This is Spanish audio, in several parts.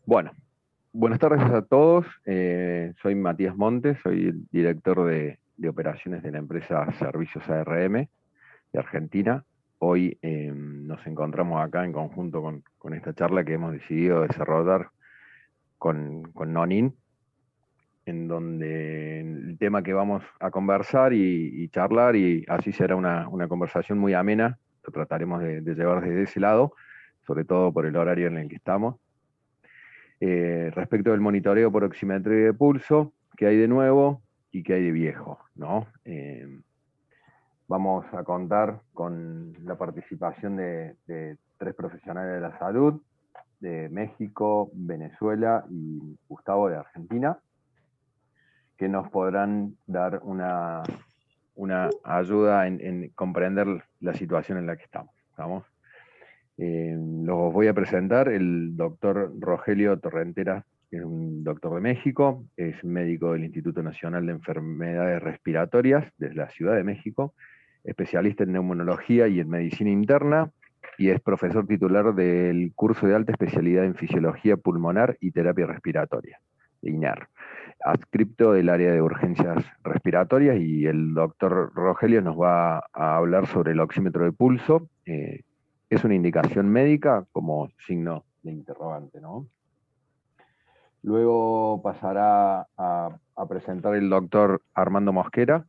Bueno, buenas tardes a todos. Soy Matías Montes, soy el director de operaciones de la empresa Servicios ARM de Argentina. Hoy nos encontramos acá en conjunto con esta charla que hemos decidido desarrollar con Nonin, en donde el tema que vamos a conversar y charlar, y así será una conversación muy amena, lo trataremos de llevar desde ese lado, sobre todo por el horario en el que estamos. Respecto del monitoreo por oximetría de pulso, qué hay de nuevo y qué hay de viejo, ¿no? Vamos a contar con la participación de 3 profesionales de la salud, de México, Venezuela y Gustavo de Argentina, que nos podrán dar una ayuda en comprender la situación en la que estamos. Los voy a presentar el doctor Rogelio Torrentera, que es un doctor de México, es médico del Instituto Nacional de Enfermedades Respiratorias de la Ciudad de México, especialista en neumonología y en medicina interna, y es profesor titular del curso de alta especialidad en fisiología pulmonar y terapia respiratoria, de INER, adscripto del área de urgencias respiratorias, y el doctor Rogelio nos va a hablar sobre el oxímetro de pulso. Es una indicación médica como signo de interrogante, ¿no? Luego pasará a presentar el doctor Armando Mosquera,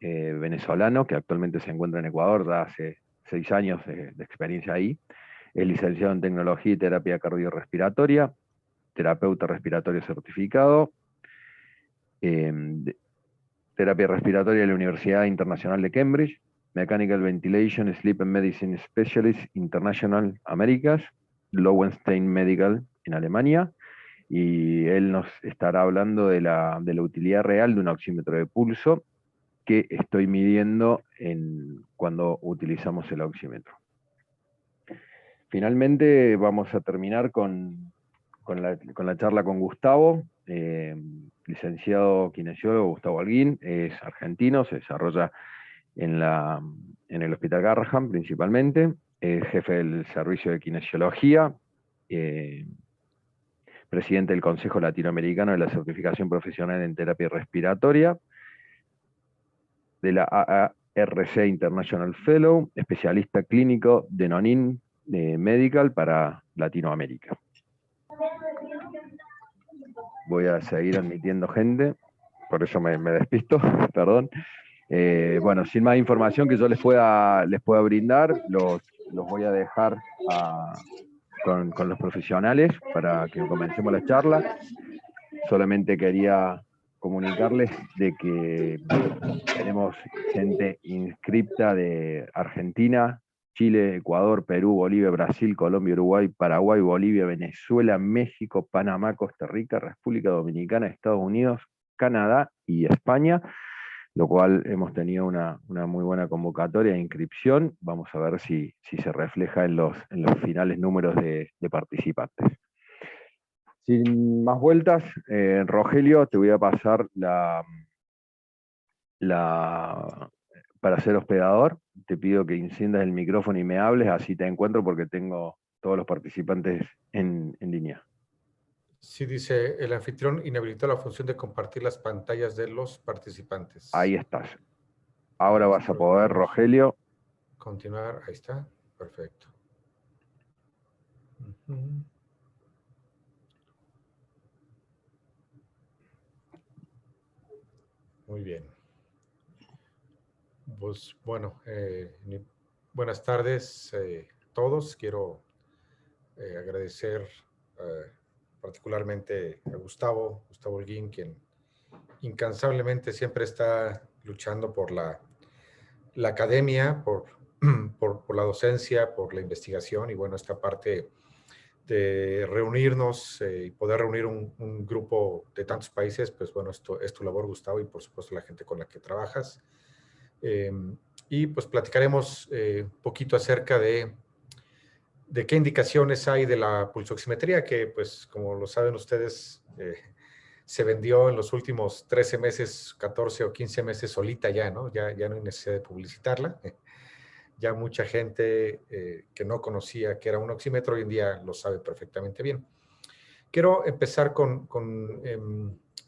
venezolano, que actualmente se encuentra en Ecuador, ya hace 6 años de experiencia ahí. Es licenciado en Tecnología y Terapia Cardiorrespiratoria, terapeuta respiratorio certificado, terapia respiratoria de la Universidad Internacional de Cambridge, Mechanical Ventilation Sleep and Medicine Specialist International Americas, Lowenstein Medical en Alemania, y él nos estará hablando de la utilidad real de un oxímetro de pulso que estoy midiendo cuando utilizamos el oxímetro. Finalmente vamos a terminar con la charla con Gustavo, licenciado kinesiólogo Gustavo Alguín, es argentino, se desarrolla en el Hospital Garrahan principalmente, es jefe del servicio de kinesiología, presidente del Consejo Latinoamericano de la Certificación Profesional en Terapia Respiratoria, de la AARC International Fellow, especialista clínico de Nonin Medical para Latinoamérica. Voy a seguir admitiendo gente, por eso me despisto, perdón. Bueno, sin más información que yo les pueda brindar, los voy a dejar con los profesionales para que comencemos la charla. Solamente quería comunicarles de que tenemos gente inscripta de Argentina, Chile, Ecuador, Perú, Bolivia, Brasil, Colombia, Uruguay, Paraguay, Bolivia, Venezuela, México, Panamá, Costa Rica, República Dominicana, Estados Unidos, Canadá y España, lo cual hemos tenido una muy buena convocatoria de inscripción. Vamos a ver si se refleja en los finales números de participantes. Sin más vueltas, Rogelio, te voy a pasar para ser hospedador. Te pido que enciendas el micrófono y me hables, así te encuentro porque tengo todos los participantes en línea. Sí, dice, el anfitrión inhabilitó la función de compartir las pantallas de los participantes. Ahí estás. Ahora vas a poder, Rogelio. Continuar, ahí está, perfecto. Muy bien. Pues bueno, buenas tardes a todos. Quiero agradecer particularmente a Gustavo Holguín, quien incansablemente siempre está luchando por la academia, por la docencia, por la investigación, y bueno, esta parte de reunirnos y poder reunir un grupo de tantos países, pues bueno, esto es tu labor, Gustavo, y por supuesto la gente con la que trabajas. Y pues platicaremos un poquito acerca de qué indicaciones hay de la pulsoximetría, que pues como lo saben ustedes, se vendió en los últimos 13 meses, 14 o 15 meses solita ya, ¿no? Ya no hay necesidad de publicitarla. Ya mucha gente que no conocía que era un oxímetro hoy en día lo sabe perfectamente bien. Quiero empezar con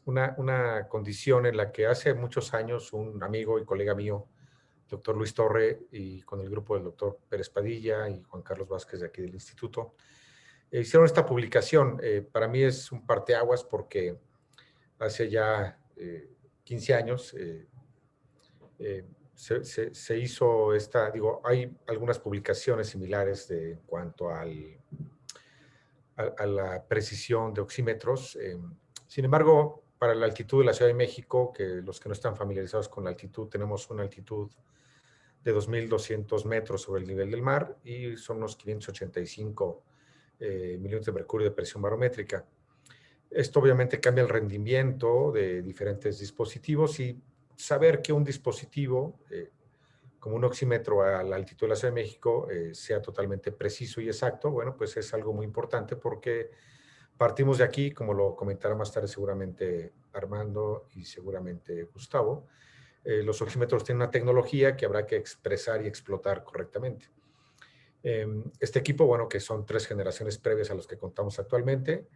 una condición en la que hace muchos años un amigo y colega mío, doctor Luis Torre, y con el grupo del doctor Pérez Padilla y Juan Carlos Vázquez de aquí del instituto, hicieron esta publicación. Para mí es un parteaguas porque hace ya 15 años se hizo esta, digo, hay algunas publicaciones similares en cuanto a la precisión de oxímetros. Sin embargo, para la altitud de la Ciudad de México, que los que no están familiarizados con la altitud, tenemos una altitud de 2.200 metros sobre el nivel del mar y son unos 585 milímetros de mercurio de presión barométrica. Esto obviamente cambia el rendimiento de diferentes dispositivos y saber que un dispositivo, como un oxímetro a la altitud de la Ciudad de México, sea totalmente preciso y exacto, bueno, pues es algo muy importante porque partimos de aquí, como lo comentará más tarde seguramente Armando y seguramente Gustavo. Los oxímetros tienen una tecnología que habrá que expresar y explotar correctamente. Este equipo, bueno, que son 3 generaciones previas a los que contamos actualmente,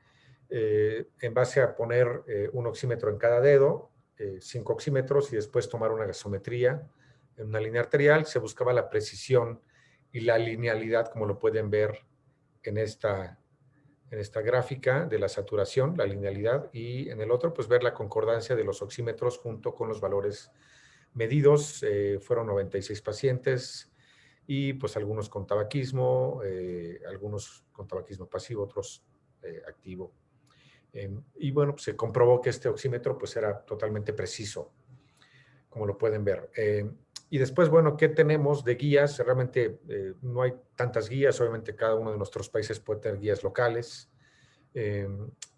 en base a poner un oxímetro en cada dedo, 5 oxímetros y después tomar una gasometría en una línea arterial, se buscaba la precisión y la linealidad, como lo pueden ver en esta gráfica de la saturación, la linealidad, y en el otro, pues ver la concordancia de los oxímetros junto con los valores medidos. Fueron 96 pacientes y pues algunos con tabaquismo, algunos con tabaquismo pasivo, otros activo. Y bueno, pues se comprobó que este oxímetro pues era totalmente preciso, como lo pueden ver. Y después, bueno, ¿qué tenemos de guías? Realmente no hay tantas guías, obviamente cada uno de nuestros países puede tener guías locales,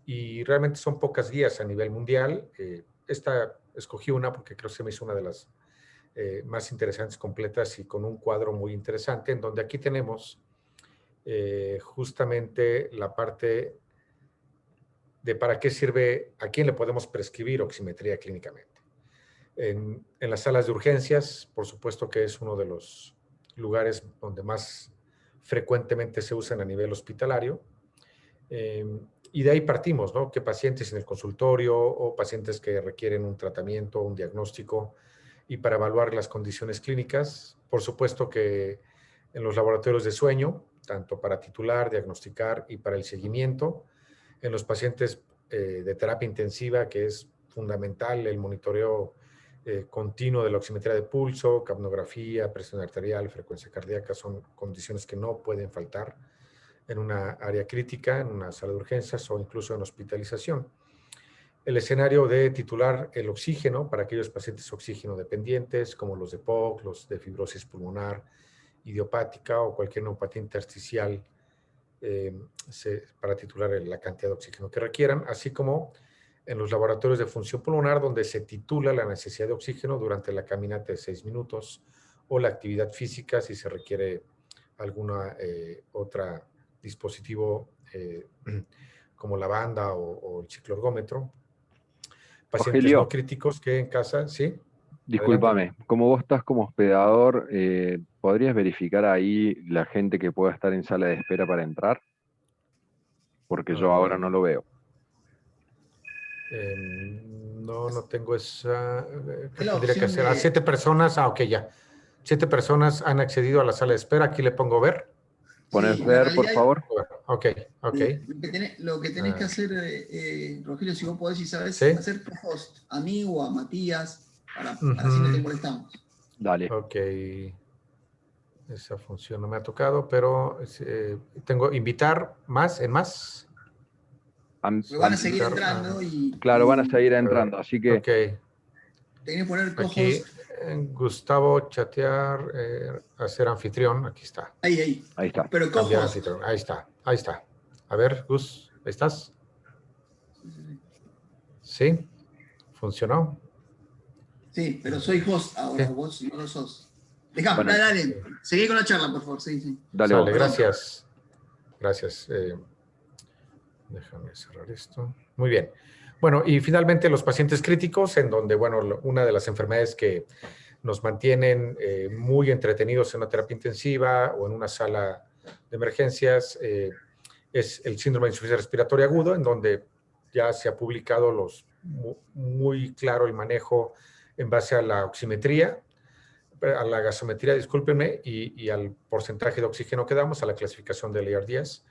y realmente son pocas guías a nivel mundial. Esta escogí una porque creo que se me hizo una de las más interesantes, completas y con un cuadro muy interesante, en donde aquí tenemos justamente la parte de para qué sirve, a quién le podemos prescribir oximetría clínicamente. En las salas de urgencias, por supuesto que es uno de los lugares donde más frecuentemente se usan a nivel hospitalario. Y de ahí partimos, ¿no? Que pacientes en el consultorio o pacientes que requieren un tratamiento, un diagnóstico, y para evaluar las condiciones clínicas, por supuesto que en los laboratorios de sueño, tanto para titular, diagnosticar y para el seguimiento, en los pacientes de terapia intensiva, que es fundamental el monitoreo continuo de la oximetría de pulso, capnografía, presión arterial, frecuencia cardíaca, son condiciones que no pueden faltar en una área crítica, en una sala de urgencias o incluso en hospitalización. El escenario de titular el oxígeno para aquellos pacientes oxígeno dependientes, como los de POC, los de fibrosis pulmonar idiopática o cualquier neuropatía intersticial, para titular la cantidad de oxígeno que requieran, así como en los laboratorios de función pulmonar, donde se titula la necesidad de oxígeno durante la caminata de 6 minutos o la actividad física, si se requiere alguna otra dispositivo como la banda o el cicloergómetro. Pacientes Rogelio, no críticos que en casa, ¿sí? discúlpame, Adelante. como vos estás como hospedador, ¿podrías verificar ahí la gente que pueda estar en sala de espera para entrar? Porque yo ahora no lo veo. No, no tengo esa. ¿Qué La tendría que opción hacer? de... 7 personas. Ok, ya. 7 personas han accedido a la sala de espera. Aquí le pongo ver. ¿Poner Sí, en ver, por realidad favor? Ok, ok. lo que tenés que Ah, hacer, Rogelio, si vos podés y sabés, ¿sí? hacer host a mí o a Matías, para así no te Ujú. molestamos. Dale. Ok. Esa función no me ha tocado, pero tengo invitar más, en más. Porque van a seguir Solicitar. entrando Claro, van a y seguir entrando, así que Ok. tenés que poner Aquí, co-host. Gustavo, chatear, hacer anfitrión. Aquí está. Ahí. ahí está. Pero Cambiar co-host. anfitrión. Ahí está, ahí está. A ver, Gus, ¿ahí estás? ¿Sí? ¿Funcionó? Sí, pero soy host ahora, Sí. vos no lo sos. Dejá, Bueno, dale. Seguí con la charla, por favor. Sí. dale vos. Sale, Perdón. gracias. Gracias. Déjame cerrar esto. Muy bien. Bueno, y finalmente los pacientes críticos, en donde, bueno, una de las enfermedades que nos mantienen muy entretenidos en una terapia intensiva o en una sala de emergencias es el síndrome de insuficiencia respiratoria aguda, en donde ya se ha publicado muy claro el manejo en base a la oximetría, a la gasometría, discúlpenme, y al porcentaje de oxígeno que damos, a la clasificación del ARDS.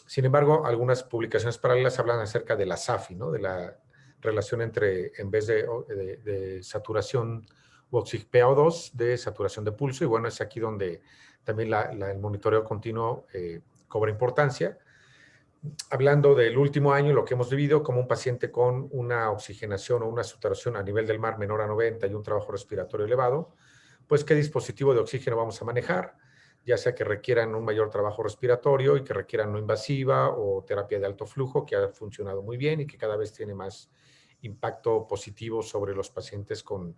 Sin embargo, algunas publicaciones paralelas hablan acerca de la SAFI, ¿no? De la relación entre, en vez de saturación o PaO2, de saturación de pulso, y bueno, es aquí donde también el monitoreo continuo cobra importancia. Hablando del último año, lo que hemos vivido como un paciente con una oxigenación o una saturación a nivel del mar menor a 90 y un trabajo respiratorio elevado, pues qué dispositivo de oxígeno vamos a manejar, ya sea que requieran un mayor trabajo respiratorio y que requieran no invasiva o terapia de alto flujo, que ha funcionado muy bien y que cada vez tiene más impacto positivo sobre los pacientes con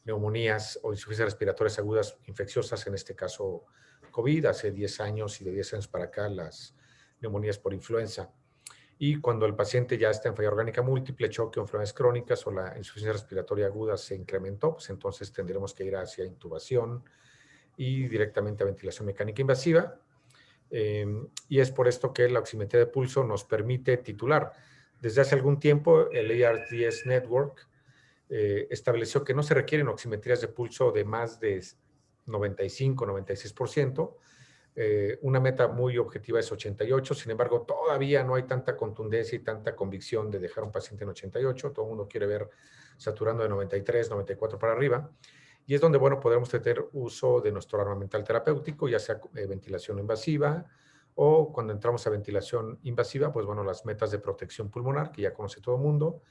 neumonías o insuficiencias respiratorias agudas infecciosas, en este caso COVID, hace 10 años y de 10 años para acá las neumonías por influenza. Y cuando el paciente ya está en falla orgánica múltiple, choque o enfermedades crónicas o la insuficiencia respiratoria aguda se incrementó, pues entonces tendremos que ir hacia intubación y directamente a ventilación mecánica invasiva. Y es por esto que la oximetría de pulso nos permite titular. Desde hace algún tiempo, el ARDS Network estableció que no se requieren oximetrías de pulso de más de 95-96%. Una meta muy objetiva es 88, sin embargo, todavía no hay tanta contundencia y tanta convicción de dejar a un paciente en 88. Todo el mundo quiere ver saturando de 93, 94 para arriba. Y es donde, bueno, podremos tener uso de nuestro armamental terapéutico, ya sea ventilación invasiva o cuando entramos a ventilación invasiva, pues bueno, las metas de protección pulmonar, que ya conoce todo el mundo,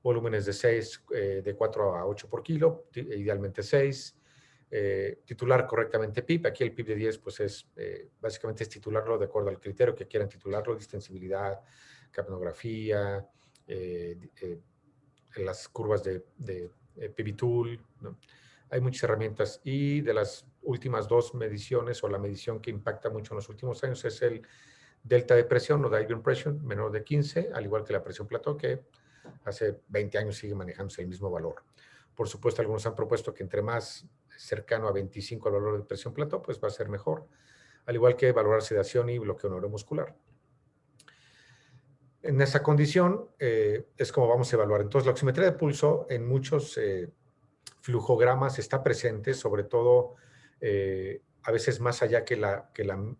volúmenes de 6, de 4 a 8 por kilo, idealmente 6. Titular correctamente PIP. Aquí el PIP de 10, pues es básicamente es titularlo de acuerdo al criterio que quieran titularlo, distensibilidad, capnografía, las curvas de PIB-Tool, ¿no? Hay muchas herramientas y de las últimas dos mediciones o la medición que impacta mucho en los últimos años es el delta de presión o diaphragm pressure menor de 15, al igual que la presión plató, que hace 20 años sigue manejándose el mismo valor. Por supuesto, algunos han propuesto que entre más cercano a 25 el valor de presión plató, pues va a ser mejor, al igual que valorar sedación y bloqueo neuromuscular. En esa condición es como vamos a evaluar. Entonces, la oximetría de pulso en muchos flujogramas está presente, sobre todo a veces más allá que la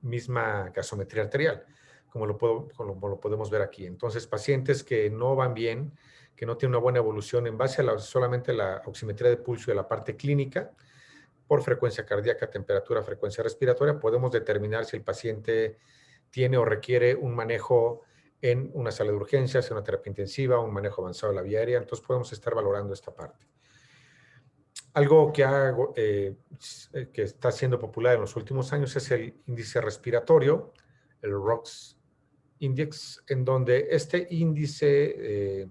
misma gasometría arterial, como lo podemos ver aquí. Entonces, pacientes que no van bien, que no tienen una buena evolución en base a solamente la oximetría de pulso y a la parte clínica, por frecuencia cardíaca, temperatura, frecuencia respiratoria, podemos determinar si el paciente tiene o requiere un manejo en una sala de urgencias, en una terapia intensiva, un manejo avanzado de la vía aérea. Entonces podemos estar valorando esta parte. Algo que está siendo popular en los últimos años es el índice respiratorio, el ROX Index, en donde este índice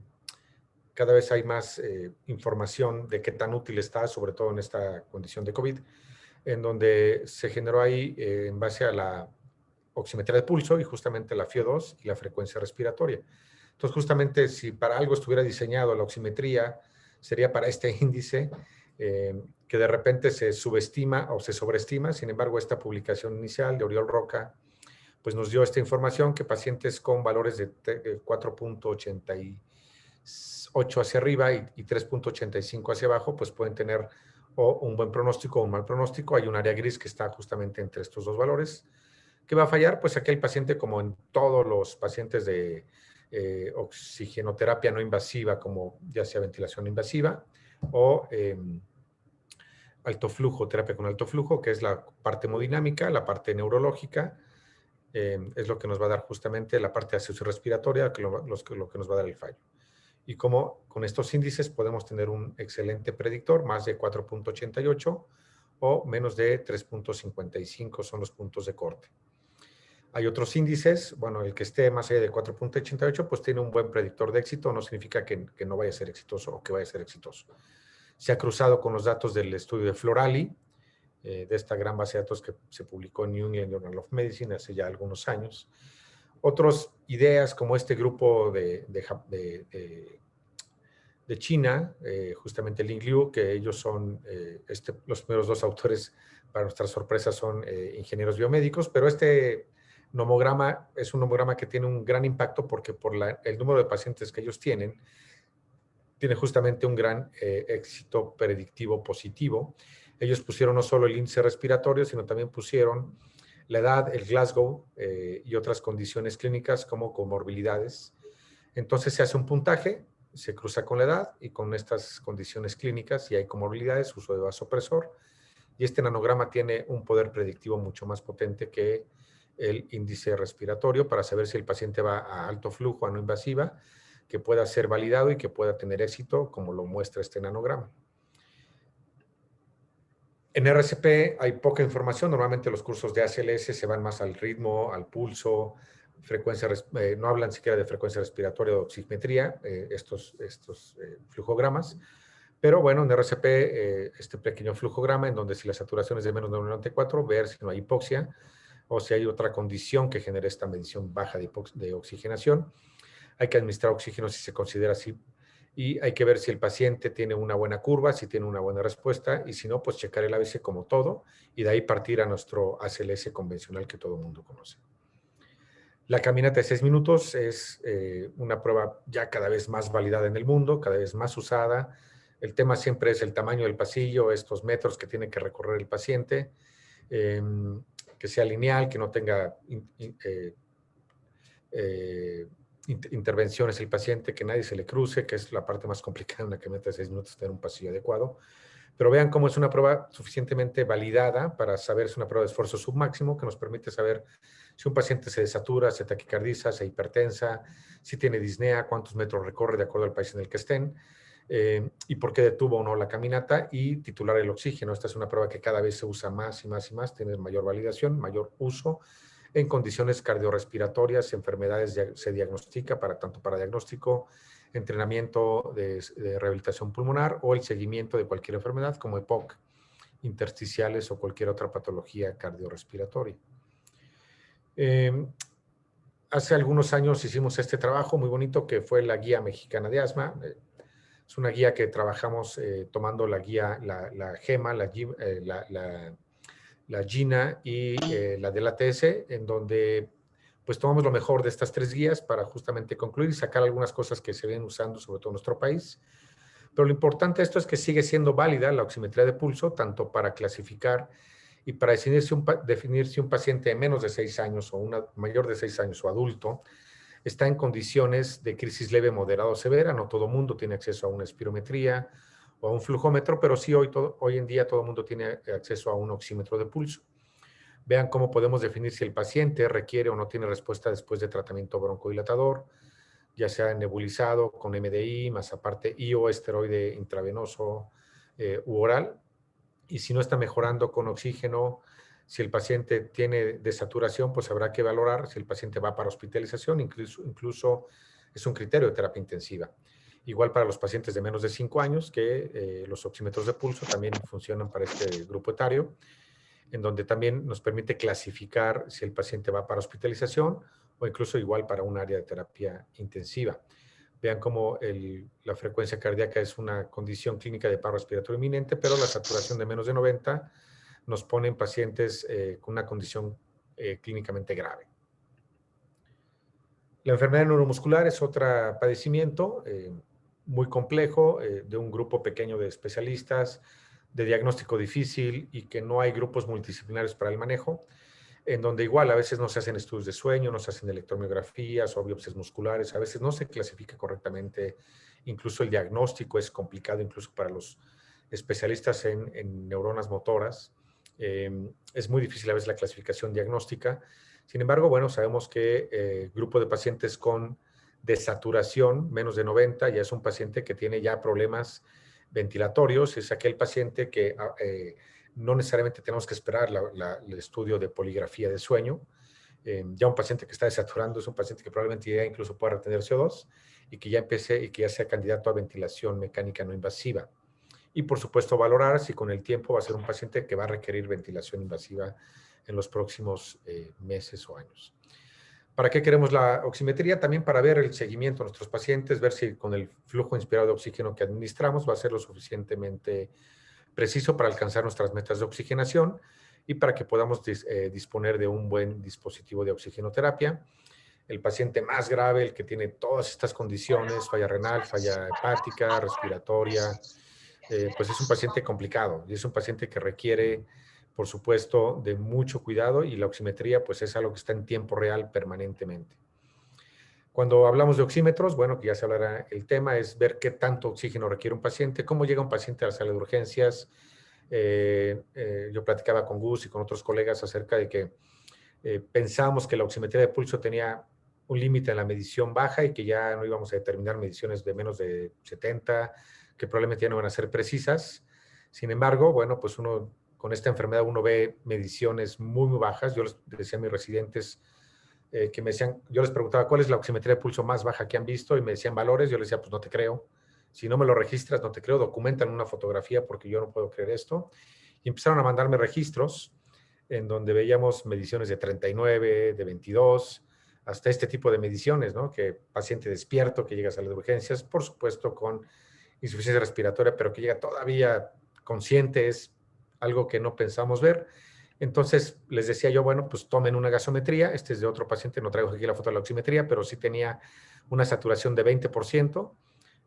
cada vez hay más información de qué tan útil está, sobre todo en esta condición de COVID, en donde se generó ahí en base a la oximetría de pulso y justamente la FiO2 y la frecuencia respiratoria. Entonces, justamente si para algo estuviera diseñado la oximetría, sería para este índice que de repente se subestima o se sobreestima. Sin embargo, esta publicación inicial de Oriol Roca pues nos dio esta información que pacientes con valores de 4.88 hacia arriba y 3.85 hacia abajo, pues pueden tener o un buen pronóstico o un mal pronóstico. Hay un área gris que está justamente entre estos dos valores. ¿Qué va a fallar? Pues aquí el paciente, como en todos los pacientes de oxigenoterapia no invasiva, como ya sea ventilación invasiva o alto flujo, terapia con alto flujo, que es la parte hemodinámica, la parte neurológica, es lo que nos va a dar justamente la parte respiratoria, lo que nos va a dar el fallo. Y como con estos índices podemos tener un excelente predictor, más de 4.88 o menos de 3.55 son los puntos de corte. Hay otros índices, bueno, el que esté más allá de 4.88 pues tiene un buen predictor de éxito, no significa que no vaya a ser exitoso o que vaya a ser exitoso. Se ha cruzado con los datos del estudio de Florali, de esta gran base de datos que se publicó en New England Journal of Medicine hace ya algunos años. Otras ideas como este grupo de China, justamente Ling Liu, que ellos son, los primeros dos autores, para nuestra sorpresa, son ingenieros biomédicos, pero este nomograma es un nomograma que tiene un gran impacto porque por el número de pacientes que ellos tienen, tiene justamente un gran éxito predictivo positivo. Ellos pusieron no solo el índice respiratorio, sino también pusieron la edad, el Glasgow y otras condiciones clínicas como comorbilidades. Entonces se hace un puntaje, se cruza con la edad y con estas condiciones clínicas, y hay comorbilidades, uso de vasopresor, y este nanograma tiene un poder predictivo mucho más potente que el índice respiratorio para saber si el paciente va a alto flujo, a no invasiva, que pueda ser validado y que pueda tener éxito, como lo muestra este nanograma. En RCP hay poca información. Normalmente los cursos de ACLS se van más al ritmo, al pulso, frecuencia, no hablan siquiera de frecuencia respiratoria o oximetría, estos flujogramas. Pero bueno, en RCP, este pequeño flujograma en donde si la saturación es de menos de 94, ver si no hay hipoxia o si hay otra condición que genere esta medición baja de oxigenación. Hay que administrar oxígeno si se considera así, y hay que ver si el paciente tiene una buena curva, si tiene una buena respuesta, y si no, pues checar el ABC como todo, y de ahí partir a nuestro ACLS convencional que todo el mundo conoce. La caminata de 6 minutos es una prueba ya cada vez más validada en el mundo, cada vez más usada. El tema siempre es el tamaño del pasillo, estos metros que tiene que recorrer el paciente, que sea lineal, que no tenga intervenciones el paciente, que nadie se le cruce, que es la parte más complicada en una caminata de 6 minutos, tener un pasillo adecuado. Pero vean cómo es una prueba suficientemente validada para saber, es una prueba de esfuerzo submáximo que nos permite saber si un paciente se desatura, se taquicardiza, se hipertensa, si tiene disnea, cuántos metros recorre de acuerdo al país en el que estén, y por qué detuvo o no la caminata, y titular el oxígeno. Esta es una prueba que cada vez se usa más y más y más, tiene mayor validación, mayor uso. En condiciones cardiorrespiratorias, enfermedades se diagnostica tanto para diagnóstico, entrenamiento de rehabilitación pulmonar o el seguimiento de cualquier enfermedad como EPOC, intersticiales o cualquier otra patología cardiorrespiratoria. Hace algunos años hicimos este trabajo muy bonito que fue la Guía Mexicana de Asma. Es una guía que trabajamos tomando la guía, la GEMA, la GINA y la del ATS, en donde pues tomamos lo mejor de estas 3 guías para justamente concluir y sacar algunas cosas que se vienen usando, sobre todo en nuestro país. Pero lo importante de esto es que sigue siendo válida la oximetría de pulso, tanto para clasificar y para definir si un paciente de menos de 6 años o una mayor de 6 años o adulto está en condiciones de crisis leve, moderada o severa. No todo mundo tiene acceso a una espirometría o a un flujómetro, pero sí hoy en día todo el mundo tiene acceso a un oxímetro de pulso. Vean cómo podemos definir si el paciente requiere o no tiene respuesta después de tratamiento broncodilatador, ya sea nebulizado con MDI, más aparte o esteroide intravenoso u oral. Y si no está mejorando con oxígeno, si el paciente tiene desaturación, pues habrá que valorar si el paciente va para hospitalización, incluso es un criterio de terapia intensiva. Igual para los pacientes de menos de 5 años, que los oxímetros de pulso también funcionan para este grupo etario, en donde también nos permite clasificar si el paciente va para hospitalización o incluso igual para un área de terapia intensiva. Vean cómo la frecuencia cardíaca es una condición clínica de paro respiratorio inminente, pero la saturación de menos de 90 nos pone en pacientes con una condición clínicamente grave. La enfermedad neuromuscular es otro padecimiento muy complejo, de un grupo pequeño de especialistas, de diagnóstico difícil y que no hay grupos multidisciplinarios para el manejo, en donde igual a veces no se hacen estudios de sueño, no se hacen electromiografías o biopsias musculares, a veces no se clasifica correctamente, incluso el diagnóstico es complicado, incluso para los especialistas en neuronas motoras. Es muy difícil a veces la clasificación diagnóstica. Sin embargo, bueno, sabemos que grupo de pacientes con desaturación menos de 90 ya es un paciente que tiene ya problemas ventilatorios, es aquel paciente que no necesariamente tenemos que esperar el estudio de poligrafía de sueño. Ya un paciente que está desaturando es un paciente que probablemente ya incluso pueda retener CO2 y que ya sea candidato a ventilación mecánica no invasiva. Y por supuesto valorar si con el tiempo va a ser un paciente que va a requerir ventilación invasiva en los próximos meses o años. ¿Para qué queremos la oximetría? También para ver el seguimiento de nuestros pacientes, ver si con el flujo inspirado de oxígeno que administramos va a ser lo suficientemente preciso para alcanzar nuestras metas de oxigenación. y para que podamos disponer de un buen dispositivo de oxigenoterapia. El paciente más grave, el que tiene todas estas condiciones, falla renal, falla hepática, respiratoria, pues es un paciente complicado y es un paciente que requiere, por supuesto, de mucho cuidado, y la oximetría pues es algo que está en tiempo real permanentemente. Cuando hablamos de oxímetros, bueno, que ya se hablará el tema, es ver qué tanto oxígeno requiere un paciente, cómo llega un paciente a la sala de urgencias. Yo platicaba con Gus y con otros colegas acerca de que pensábamos que la oximetría de pulso tenía un límite en la medición baja y que ya no íbamos a determinar mediciones de menos de 70, que probablemente ya no van a ser precisas. Sin embargo, bueno, pues uno con esta enfermedad uno ve mediciones muy, muy bajas. Yo les decía a mis residentes que me decían, yo les preguntaba cuál es la oximetría de pulso más baja que han visto y me decían valores. Yo les decía, pues no te creo. Si no me lo registras, no te creo. Documentan una fotografía porque yo no puedo creer esto. Y empezaron a mandarme registros en donde veíamos mediciones de 39, de 22, hasta este tipo de mediciones, ¿no? Que paciente despierto que llega a sala de urgencias, por supuesto con insuficiencia respiratoria, pero que llega todavía consciente, es algo que no pensamos ver. Entonces les decía yo, bueno, pues tomen una gasometría. Este es de otro paciente, no traigo aquí la foto de la oximetría, pero sí tenía una saturación de 20%,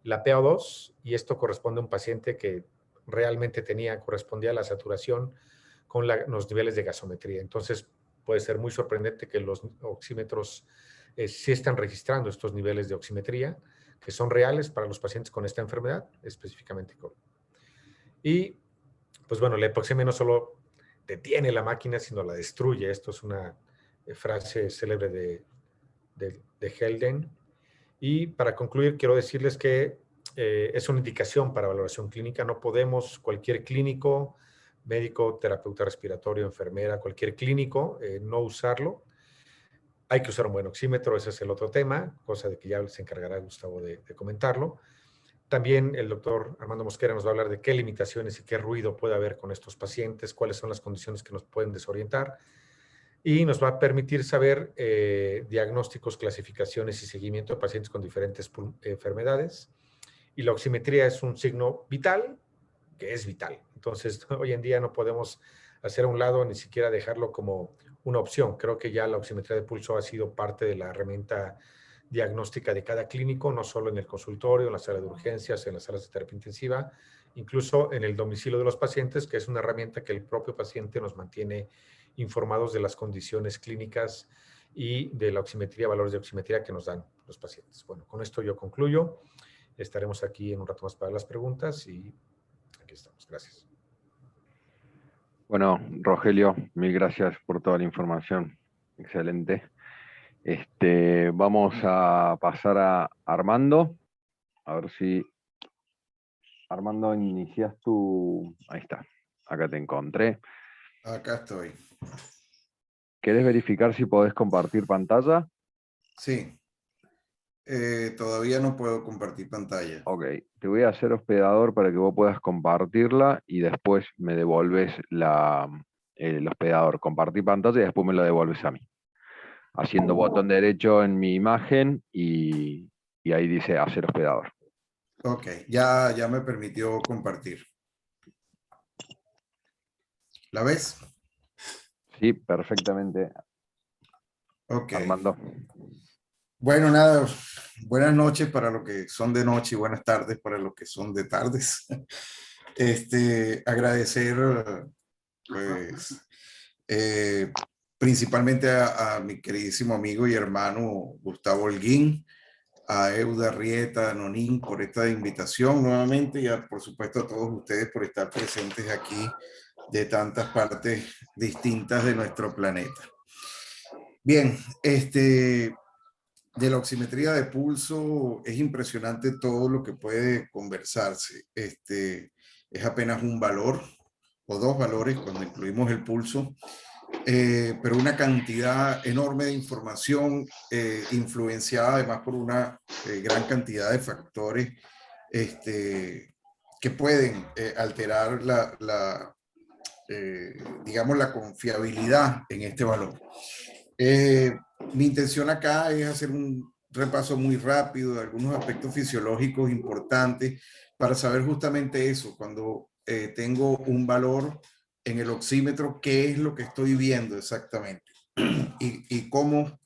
la PO2, y esto corresponde a un paciente que realmente correspondía a la saturación con los niveles de gasometría. Entonces puede ser muy sorprendente que los oxímetros sí están registrando estos niveles de oximetría, que son reales para los pacientes con esta enfermedad, específicamente COVID. Y, pues bueno, la hipoxemia no solo detiene la máquina, sino la destruye. Esto es una frase célebre de Helden. Y para concluir, quiero decirles que es una indicación para valoración clínica. No podemos, cualquier clínico, médico, terapeuta respiratorio, enfermera, cualquier clínico, no usarlo. Hay que usar un buen oxímetro, ese es el otro tema, cosa de que ya se encargará Gustavo de comentarlo. También el doctor Armando Mosquera nos va a hablar de qué limitaciones y qué ruido puede haber con estos pacientes, cuáles son las condiciones que nos pueden desorientar, y nos va a permitir saber diagnósticos, clasificaciones y seguimiento de pacientes con diferentes enfermedades. Y la oximetría es un signo vital, que es vital. Entonces, hoy en día no podemos hacer a un lado, ni siquiera dejarlo como una opción. Creo que ya la oximetría de pulso ha sido parte de la herramienta diagnóstica de cada clínico, no solo en el consultorio, en la sala de urgencias, en las salas de terapia intensiva, incluso en el domicilio de los pacientes, que es una herramienta que el propio paciente nos mantiene informados de las condiciones clínicas y de la oximetría, valores de oximetría que nos dan los pacientes. Bueno, con esto yo concluyo. Estaremos aquí en un rato más para las preguntas y aquí estamos. Gracias. Bueno, Rogelio, mil gracias por toda la información. Excelente. Vamos a pasar a Armando. A ver si, Armando, inicias tu... Ahí está, acá te encontré. Acá estoy. ¿Querés verificar si podés compartir pantalla? Sí. Todavía no puedo compartir pantalla. Ok, te voy a hacer hospedador para que vos puedas compartirla y después me devolves el hospedador. Compartir pantalla y después me lo devolves a mí. Haciendo botón derecho en mi imagen y ahí dice hacer hospedador. Ok, ya me permitió compartir. ¿La ves? Sí, perfectamente. Ok. Armando. Bueno, nada, buenas noches para los que son de noche y buenas tardes para los que son de tardes. Agradecer, pues, principalmente a mi queridísimo amigo y hermano Gustavo Holguín, a Euda Rieta, a Nonín por esta invitación nuevamente y por supuesto a todos ustedes por estar presentes aquí de tantas partes distintas de nuestro planeta. Bien, de la oximetría de pulso es impresionante todo lo que puede conversarse. Es apenas un valor o dos valores cuando incluimos el pulso, pero una cantidad enorme de información influenciada además por una gran cantidad de factores que pueden alterar digamos, la confiabilidad en este valor. Mi intención acá es hacer un repaso muy rápido de algunos aspectos fisiológicos importantes para saber justamente eso, cuando tengo un valor en el oxímetro qué es lo que estoy viendo exactamente y cómo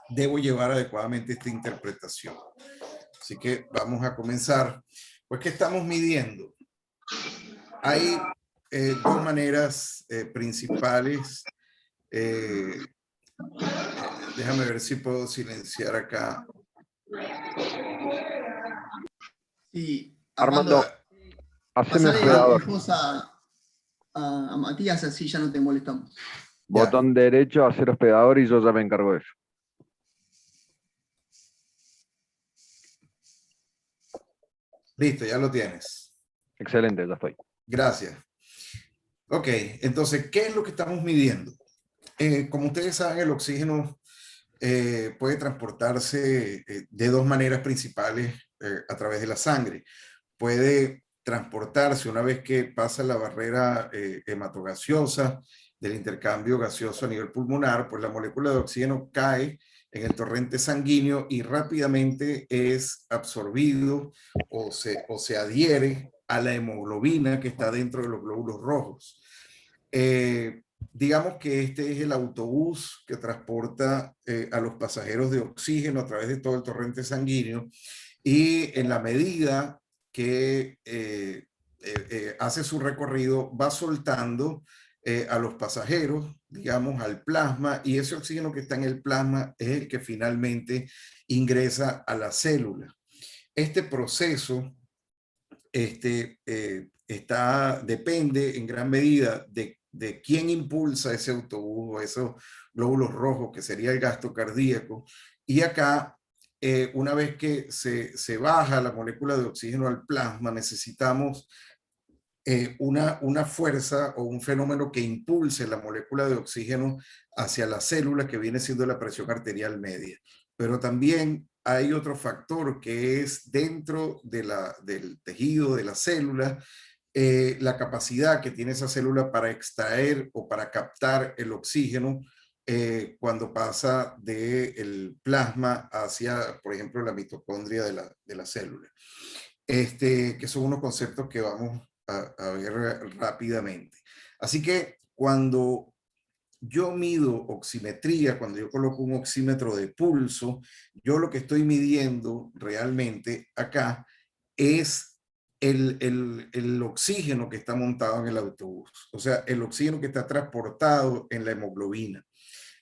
debo llevar adecuadamente esta interpretación. Así que vamos a comenzar. Pues, ¿qué estamos midiendo? Hay dos maneras principales. Déjame ver si puedo silenciar acá. Sí, Armando, Armando, haceme pasale hospedador. el host a Matías, así ya no te molestamos. Botón derecho, hacer hospedador, y yo ya me encargo de eso. Listo, ya lo tienes. Excelente, ya estoy. Gracias. Ok, entonces, ¿qué es lo que estamos midiendo? Como ustedes saben, el oxígeno puede transportarse de dos maneras principales a través de la sangre. Puede transportarse una vez que pasa la barrera hematogaseosa del intercambio gaseoso a nivel pulmonar, pues la molécula de oxígeno cae en el torrente sanguíneo y rápidamente es absorbido o se adhiere a la hemoglobina que está dentro de los glóbulos rojos. Digamos que este es el autobús que transporta a los pasajeros de oxígeno a través de todo el torrente sanguíneo, y en la medida que hace su recorrido va soltando a los pasajeros, digamos, al plasma, y ese oxígeno que está en el plasma es el que finalmente ingresa a la célula. Este proceso depende en gran medida de quién impulsa ese autobús o esos glóbulos rojos, que sería el gasto cardíaco. Y acá, una vez que se baja la molécula de oxígeno al plasma, necesitamos una fuerza o un fenómeno que impulse la molécula de oxígeno hacia la célula, que viene siendo la presión arterial media. Pero también hay otro factor que es dentro del tejido de la célula, la capacidad que tiene esa célula para extraer o para captar el oxígeno cuando pasa del plasma hacia, por ejemplo, la mitocondria de la célula. Que son unos conceptos que vamos a ver rápidamente. Así que cuando yo mido oximetría, cuando yo coloco un oxímetro de pulso, yo lo que estoy midiendo realmente acá es el oxígeno que está montado en el autobús, o sea, el oxígeno que está transportado en la hemoglobina.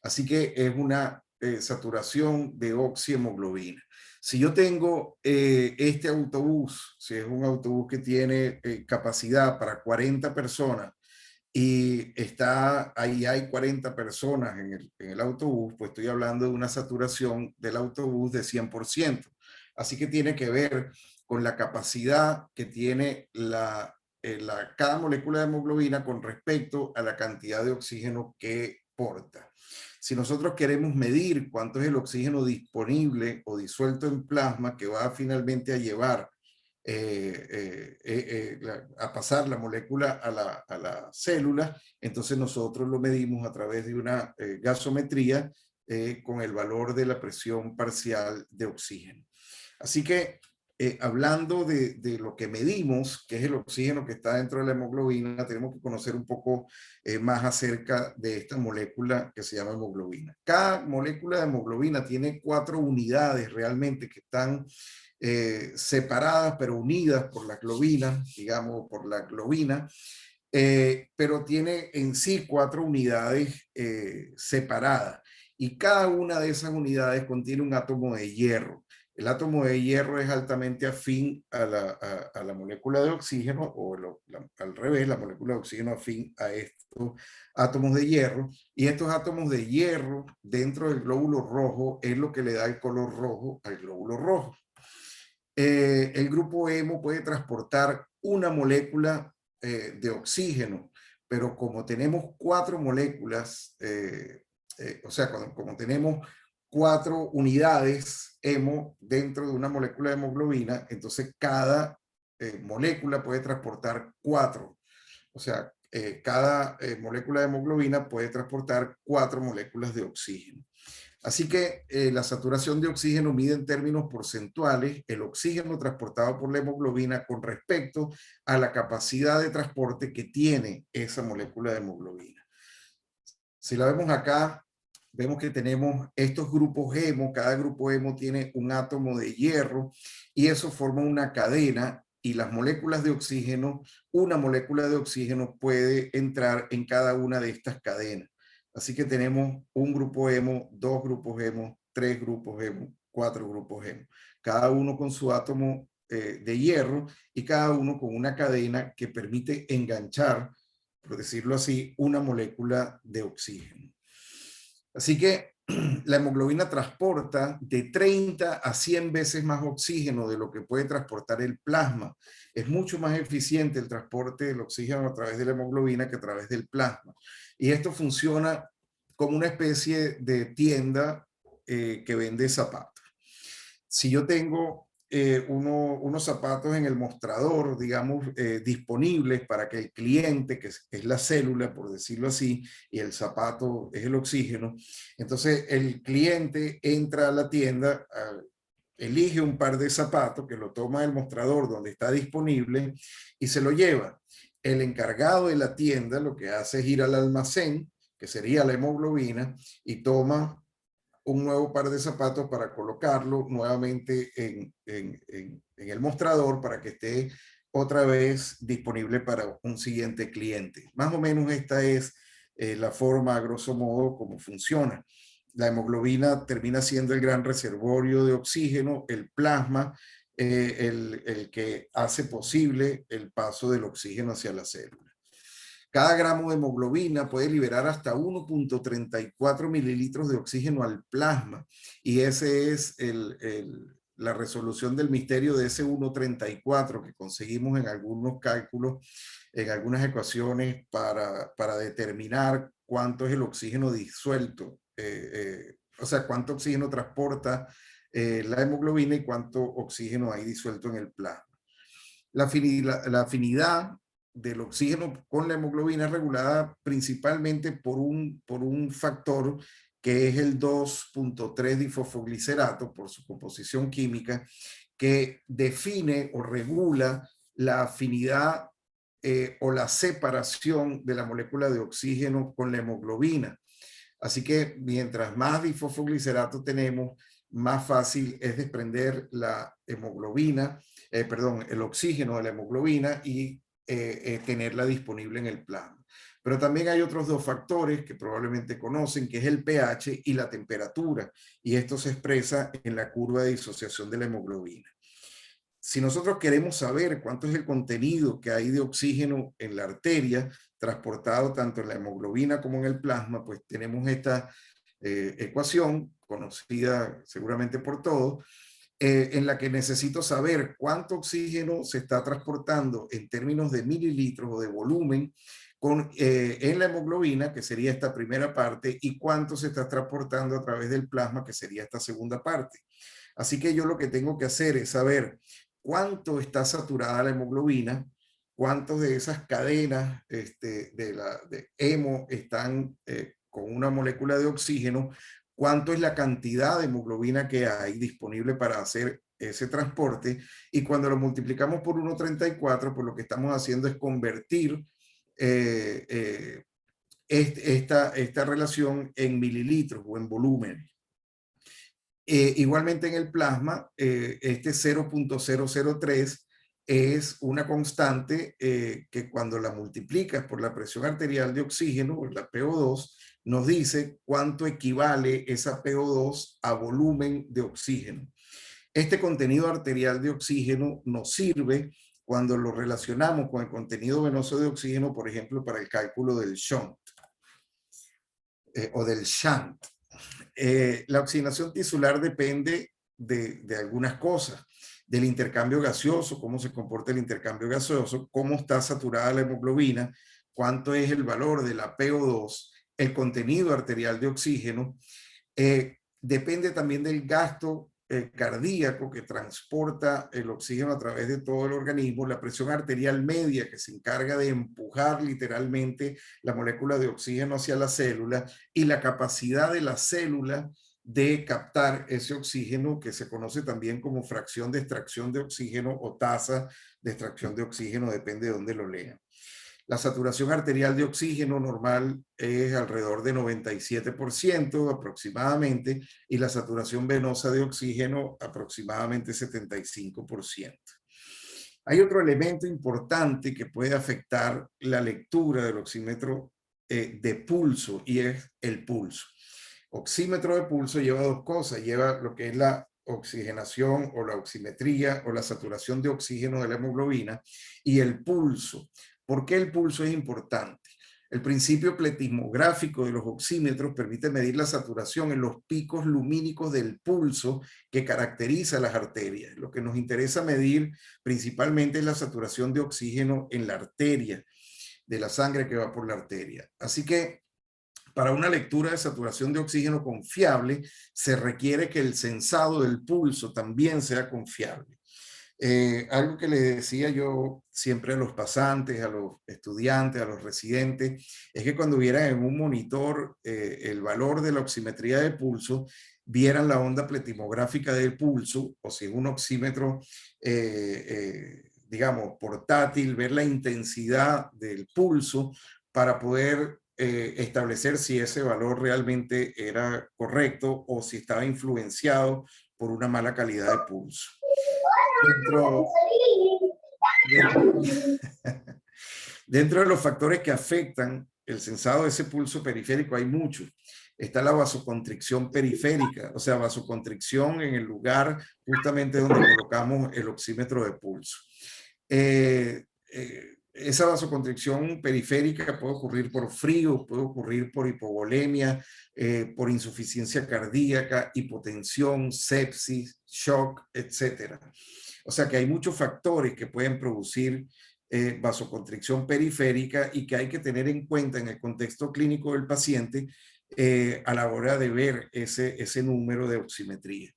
Así que es una saturación de oxihemoglobina. Si yo tengo este autobús, si es un autobús que tiene capacidad para 40 personas, y ahí hay 40 personas en el autobús, pues estoy hablando de una saturación del autobús de 100%. Así que tiene que ver con la capacidad que tiene cada molécula de hemoglobina con respecto a la cantidad de oxígeno que porta. Si nosotros queremos medir cuánto es el oxígeno disponible o disuelto en plasma que va finalmente a llevar a pasar la molécula a la célula, entonces nosotros lo medimos a través de una gasometría con el valor de la presión parcial de oxígeno. Así que hablando de lo que medimos, que es el oxígeno que está dentro de la hemoglobina, tenemos que conocer un poco más acerca de esta molécula que se llama hemoglobina. Cada molécula de hemoglobina tiene 4 unidades realmente que están separadas pero unidas por la globina, digamos por la globina, pero tiene en sí 4 unidades separadas, y cada una de esas unidades contiene un átomo de hierro. El átomo de hierro es altamente afín a la molécula de oxígeno, o al revés, la molécula de oxígeno afín a estos átomos de hierro, y estos átomos de hierro dentro del glóbulo rojo es lo que le da el color rojo al glóbulo rojo. El grupo hemo puede transportar una molécula de oxígeno, pero como tenemos 4 moléculas, o sea, como tenemos 4 unidades hemo dentro de una molécula de hemoglobina, entonces cada molécula puede transportar 4. O sea, cada molécula de hemoglobina puede transportar 4 moléculas de oxígeno. Así que la saturación de oxígeno mide en términos porcentuales el oxígeno transportado por la hemoglobina con respecto a la capacidad de transporte que tiene esa molécula de hemoglobina. Si la vemos acá, vemos que tenemos estos grupos hemo, cada grupo hemo tiene un átomo de hierro y eso forma una cadena y las moléculas de oxígeno, una molécula de oxígeno puede entrar en cada una de estas cadenas. Así que tenemos un grupo hemo, dos grupos hemo, tres grupos hemo, cuatro grupos hemo, cada uno con su átomo de hierro y cada uno con una cadena que permite enganchar, por decirlo así, una molécula de oxígeno. Así que la hemoglobina transporta de 30 a 100 veces más oxígeno de lo que puede transportar el plasma. Es mucho más eficiente el transporte del oxígeno a través de la hemoglobina que a través del plasma. Y esto funciona como una especie de tienda que vende zapatos. Si yo tengo unos zapatos en el mostrador, digamos, disponibles para que el cliente, que es la célula, por decirlo así, y el zapato es el oxígeno, entonces el cliente entra a la tienda, elige un par de zapatos que lo toma del mostrador donde está disponible y se lo lleva. El encargado de la tienda lo que hace es ir al almacén, que sería la hemoglobina, y toma un nuevo par de zapatos para colocarlo nuevamente en el mostrador para que esté otra vez disponible para un siguiente cliente. Más o menos esta es la forma, a grosso modo, como funciona. La hemoglobina termina siendo el gran reservorio de oxígeno, el plasma, el que hace posible el paso del oxígeno hacia la célula. Cada gramo de hemoglobina puede liberar hasta 1.34 mililitros de oxígeno al plasma y ese es la resolución del misterio de ese 1.34 que conseguimos en algunos cálculos, en algunas ecuaciones para determinar cuánto es el oxígeno disuelto, o sea, cuánto oxígeno transporta la hemoglobina y cuánto oxígeno hay disuelto en el plasma. La afinidad del oxígeno con la hemoglobina es regulada principalmente por un factor que es el 2.3 difosfoglicerato por su composición química, que define o regula la afinidad o la separación de la molécula de oxígeno con la hemoglobina. Así que mientras más difosfoglicerato tenemos, más fácil es desprender la hemoglobina, el oxígeno de la hemoglobina y tenerla disponible en el plasma. Pero también hay otros dos factores que probablemente conocen, que es el pH y la temperatura, y esto se expresa en la curva de disociación de la hemoglobina. Si nosotros queremos saber cuánto es el contenido que hay de oxígeno en la arteria, transportado tanto en la hemoglobina como en el plasma, pues tenemos esta ecuación, conocida seguramente por todos, en la que necesito saber cuánto oxígeno se está transportando en términos de mililitros o de volumen en la hemoglobina, que sería esta primera parte, y cuánto se está transportando a través del plasma, que sería esta segunda parte. Así que yo lo que tengo que hacer es saber cuánto está saturada la hemoglobina, cuántos de esas cadenas de hemo están con una molécula de oxígeno, cuánto es la cantidad de hemoglobina que hay disponible para hacer ese transporte, y cuando lo multiplicamos por 1.34, pues lo que estamos haciendo es convertir esta relación en mililitros o en volumen. Igualmente en el plasma, este 0.003 es una constante que cuando la multiplicas por la presión arterial de oxígeno, o la PO2, nos dice cuánto equivale esa PO2 a volumen de oxígeno. Este contenido arterial de oxígeno nos sirve cuando lo relacionamos con el contenido venoso de oxígeno, por ejemplo, para el cálculo del shunt o del shunt. La oxigenación tisular depende de algunas cosas, del intercambio gaseoso, cómo se comporta el intercambio gaseoso, cómo está saturada la hemoglobina, cuánto es el valor de la PO2, el contenido arterial de oxígeno. Depende también del gasto cardíaco que transporta el oxígeno a través de todo el organismo, la presión arterial media que se encarga de empujar literalmente la molécula de oxígeno hacia la célula y la capacidad de la célula de captar ese oxígeno que se conoce también como fracción de extracción de oxígeno o tasa de extracción de oxígeno, depende de dónde lo lean. La saturación arterial de oxígeno normal es alrededor de 97% aproximadamente, y la saturación venosa de oxígeno aproximadamente 75%. Hay otro elemento importante que puede afectar la lectura del oxímetro de pulso, y es el pulso. Oxímetro de pulso lleva dos cosas, lleva lo que es la oxigenación o la oximetría o la saturación de oxígeno de la hemoglobina, y el pulso. ¿Por qué el pulso es importante? El principio pletismográfico de los oxímetros permite medir la saturación en los picos lumínicos del pulso que caracteriza las arterias. Lo que nos interesa medir principalmente es la saturación de oxígeno en la arteria, de la sangre que va por la arteria. Así que para una lectura de saturación de oxígeno confiable, se requiere que el sensado del pulso también sea confiable. Algo que le decía yo siempre a los pasantes, a los estudiantes, a los residentes, es que cuando vieran en un monitor el valor de la oximetría de pulso, vieran la onda pletismográfica del pulso, o si es un oxímetro, digamos, portátil, ver la intensidad del pulso para poder establecer si ese valor realmente era correcto o si estaba influenciado por una mala calidad de pulso. Dentro de los factores que afectan el sensado de ese pulso periférico hay muchos. Está la vasoconstricción periférica, o sea, vasoconstricción en el lugar justamente donde colocamos el oxímetro de pulso. Esa vasoconstricción periférica puede ocurrir por frío, puede ocurrir por hipovolemia, por insuficiencia cardíaca, hipotensión, sepsis, shock, etc. O sea que hay muchos factores que pueden producir vasoconstricción periférica y que hay que tener en cuenta en el contexto clínico del paciente a la hora de ver ese número de oximetría.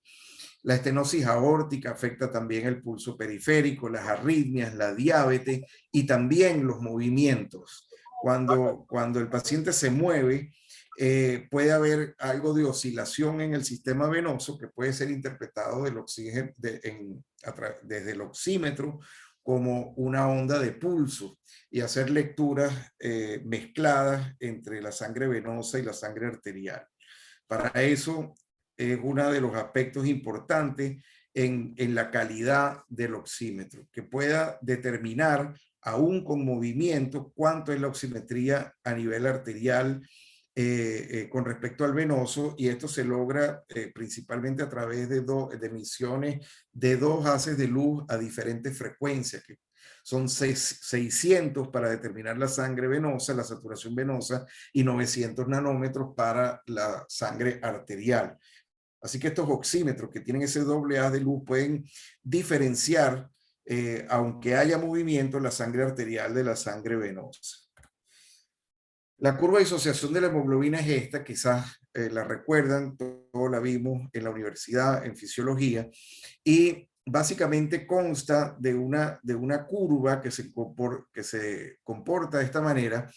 La estenosis aórtica afecta también el pulso periférico, las arritmias, la diabetes y también los movimientos. Cuando el paciente se mueve, puede haber algo de oscilación en el sistema venoso que puede ser interpretado del oxígeno, desde el oxímetro como una onda de pulso y hacer lecturas mezcladas entre la sangre venosa y la sangre arterial. Para eso es uno de los aspectos importantes en la calidad del oxímetro, que pueda determinar, aún con movimiento, cuánto es la oximetría a nivel arterial con respecto al venoso, y esto se logra principalmente a través de emisiones de dos haces de luz a diferentes frecuencias, que son 600 para determinar la sangre venosa, la saturación venosa, y 900 nanómetros para la sangre arterial. Así que estos oxímetros que tienen ese doble haz de luz pueden diferenciar, aunque haya movimiento, la sangre arterial de la sangre venosa. La curva de disociación de la hemoglobina es esta, quizás la recuerdan, todos la vimos en la universidad, en fisiología, y básicamente consta de una curva que se comporta de esta manera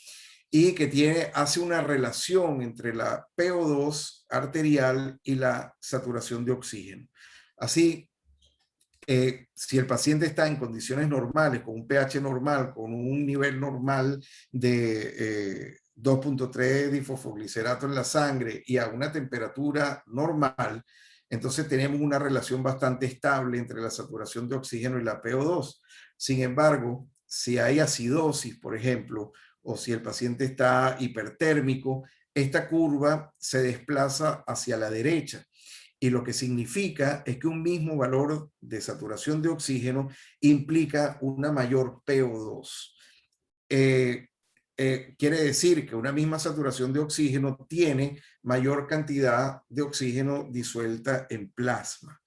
y que hace una relación entre la PO2 arterial y la saturación de oxígeno. Así, si el paciente está en condiciones normales, con un pH normal, con un nivel normal de 2.3 difosfoglicerato en la sangre y a una temperatura normal, entonces tenemos una relación bastante estable entre la saturación de oxígeno y la PO2. Sin embargo, si hay acidosis, por ejemplo, o si el paciente está hipertérmico, esta curva se desplaza hacia la derecha. Y lo que significa es que un mismo valor de saturación de oxígeno implica una mayor PO2. Quiere decir que una misma saturación de oxígeno tiene mayor cantidad de oxígeno disuelta en plasma.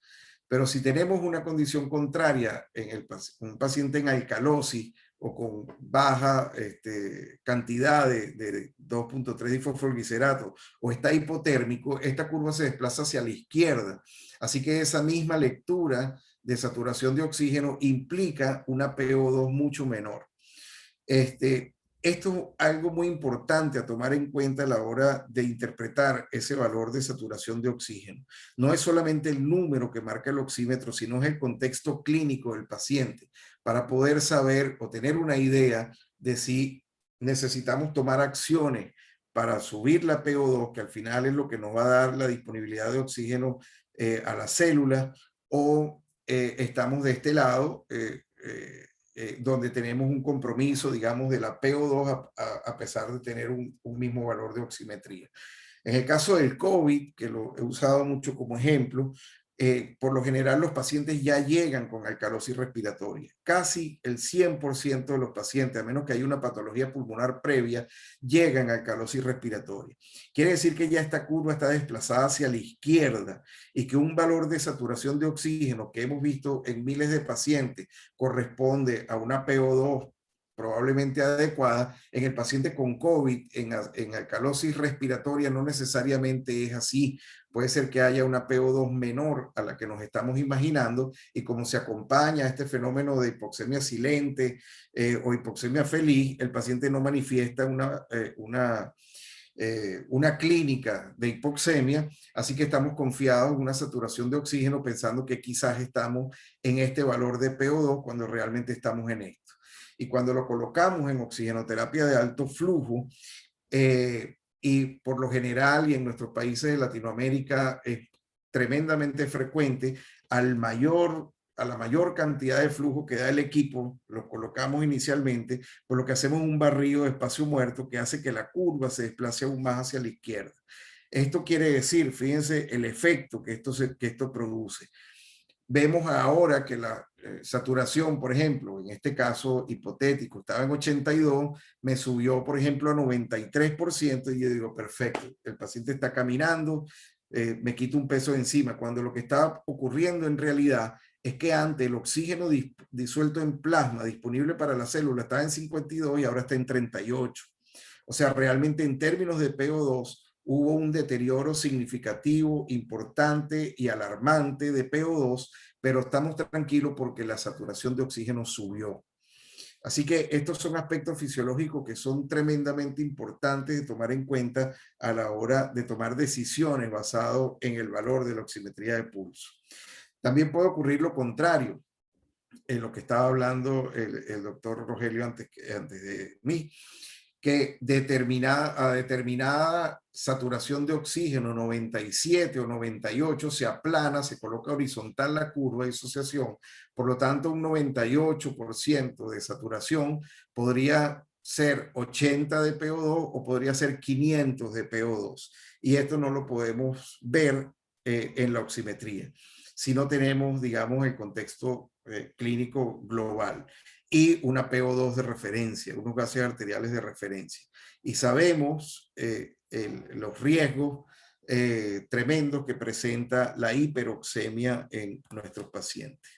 Pero si tenemos una condición contraria en un paciente en alcalosis o con baja cantidad de 2.3 difosfoglicerato o está hipotérmico, esta curva se desplaza hacia la izquierda. Así que esa misma lectura de saturación de oxígeno implica una PO2 mucho menor. Esto es algo muy importante a tomar en cuenta a la hora de interpretar ese valor de saturación de oxígeno. No es solamente el número que marca el oxímetro, sino es el contexto clínico del paciente para poder saber o tener una idea de si necesitamos tomar acciones para subir la PO2, que al final es lo que nos va a dar la disponibilidad de oxígeno a las células, o estamos de este lado, donde tenemos un compromiso, digamos, de la PO2 a pesar de tener un mismo valor de oximetría. En el caso del COVID, que lo he usado mucho como ejemplo, por lo general los pacientes ya llegan con alcalosis respiratoria. Casi el 100% de los pacientes, a menos que haya una patología pulmonar previa, llegan a alcalosis respiratoria. Quiere decir que ya esta curva está desplazada hacia la izquierda y que un valor de saturación de oxígeno que hemos visto en miles de pacientes corresponde a una PO2 probablemente adecuada. En el paciente con COVID, en alcalosis respiratoria, no necesariamente es así. Puede ser que haya una PO2 menor a la que nos estamos imaginando, y como se acompaña a este fenómeno de hipoxemia silente o hipoxemia feliz, el paciente no manifiesta una clínica de hipoxemia, así que estamos confiados en una saturación de oxígeno pensando que quizás estamos en este valor de PO2 cuando realmente estamos en esto. Y cuando lo colocamos en oxigenoterapia de alto flujo, y por lo general y en nuestros países de Latinoamérica es tremendamente frecuente, a la mayor cantidad de flujo que da el equipo, lo colocamos inicialmente, por lo que hacemos un barrido de espacio muerto que hace que la curva se desplace aún más hacia la izquierda. Esto quiere decir, fíjense el efecto que esto produce. Vemos ahora que la saturación, por ejemplo, en este caso hipotético, estaba en 82, me subió, por ejemplo, a 93%, y yo digo, perfecto, el paciente está caminando, me quito un peso de encima, cuando lo que está ocurriendo en realidad es que antes el oxígeno disuelto en plasma disponible para la célula estaba en 52 y ahora está en 38. O sea, realmente en términos de PO2, hubo un deterioro significativo, importante y alarmante de PO2, pero estamos tranquilos porque la saturación de oxígeno subió. Así que estos son aspectos fisiológicos que son tremendamente importantes de tomar en cuenta a la hora de tomar decisiones basado en el valor de la oximetría de pulso. También puede ocurrir lo contrario, en lo que estaba hablando el doctor Rogelio antes de mí, que a determinada saturación de oxígeno, 97 o 98, se aplana, se coloca horizontal la curva de disociación. Por lo tanto, un 98% de saturación podría ser 80 de PO2 o podría ser 500 de PO2. Y esto no lo podemos ver en la oximetría si no tenemos, digamos, el contexto clínico global y una PO2 de referencia, unos gases arteriales de referencia. Y sabemos los riesgos tremendos que presenta la hiperoxemia en nuestros pacientes.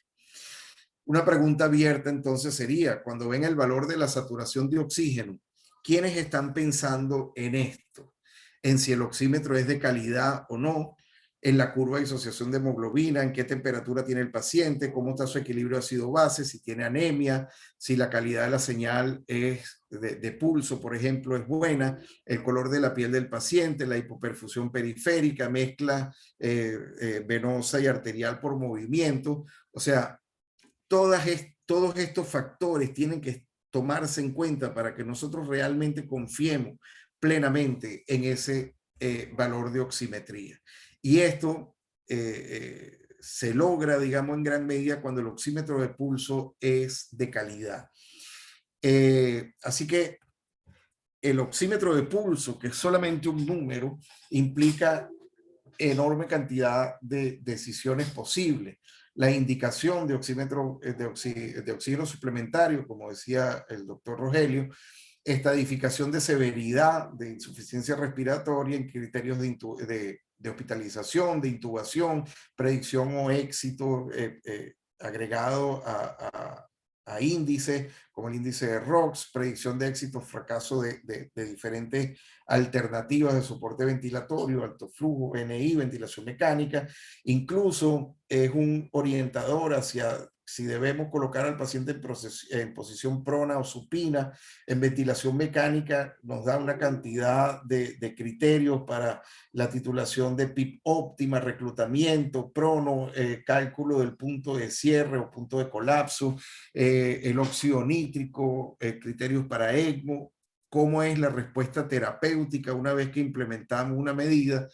Una pregunta abierta entonces sería, cuando ven el valor de la saturación de oxígeno, ¿quiénes están pensando en esto? En si el oxímetro es de calidad o no, en la curva de disociación de hemoglobina, en qué temperatura tiene el paciente, cómo está su equilibrio ácido-base, si tiene anemia, si la calidad de la señal es de pulso, por ejemplo, es buena, el color de la piel del paciente, la hipoperfusión periférica, mezcla venosa y arterial por movimiento. O sea, todos estos factores tienen que tomarse en cuenta para que nosotros realmente confiemos plenamente en ese valor de oximetría. Y esto se logra, digamos, en gran medida cuando el oxímetro de pulso es de calidad. Así que el oxímetro de pulso, que es solamente un número, implica enorme cantidad de decisiones posibles. La indicación de oxímetro de oxígeno suplementario, como decía el doctor Rogelio, estadificación de severidad de insuficiencia respiratoria en criterios de hospitalización, de intubación, predicción o éxito agregado a índices como el índice de ROX, predicción de éxito, fracaso de diferentes alternativas de soporte ventilatorio, alto flujo, NI, ventilación mecánica. Incluso es un orientador hacia si debemos colocar al paciente en posición prona o supina, en ventilación mecánica, nos da una cantidad de criterios para la titulación de PIP óptima, reclutamiento, prono, cálculo del punto de cierre o punto de colapso, el óxido nítrico, criterios para ECMO, cómo es la respuesta terapéutica una vez que implementamos una medida.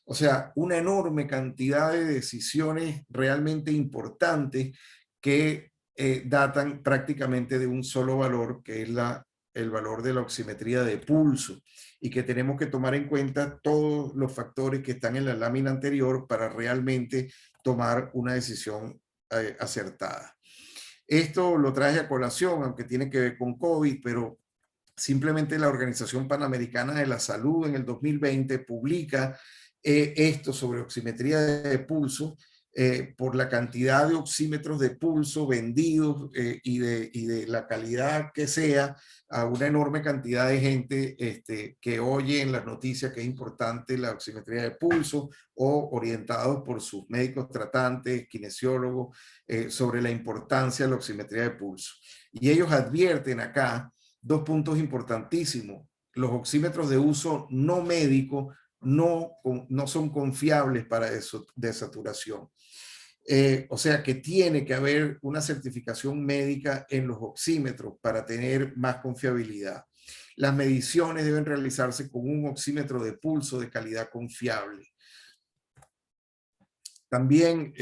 O sea, una enorme cantidad de decisiones realmente importantes que datan prácticamente de un solo valor, que es el valor de la oximetría de pulso, y que tenemos que tomar en cuenta todos los factores que están en la lámina anterior para realmente tomar una decisión acertada. Esto lo traje a colación, aunque tiene que ver con COVID, pero simplemente la Organización Panamericana de la Salud en el 2020 publica esto sobre oximetría de pulso por la cantidad de oxímetros de pulso vendidos y de la calidad que sea a una enorme cantidad de gente que oye en las noticias que es importante la oximetría de pulso o orientados por sus médicos tratantes, kinesiólogos, sobre la importancia de la oximetría de pulso. Y ellos advierten acá dos puntos importantísimos. Los oxímetros de uso no médico no son confiables para desaturación. O sea que tiene que haber una certificación médica en los oxímetros para tener más confiabilidad. Las mediciones deben realizarse con un oxímetro de pulso de calidad confiable. También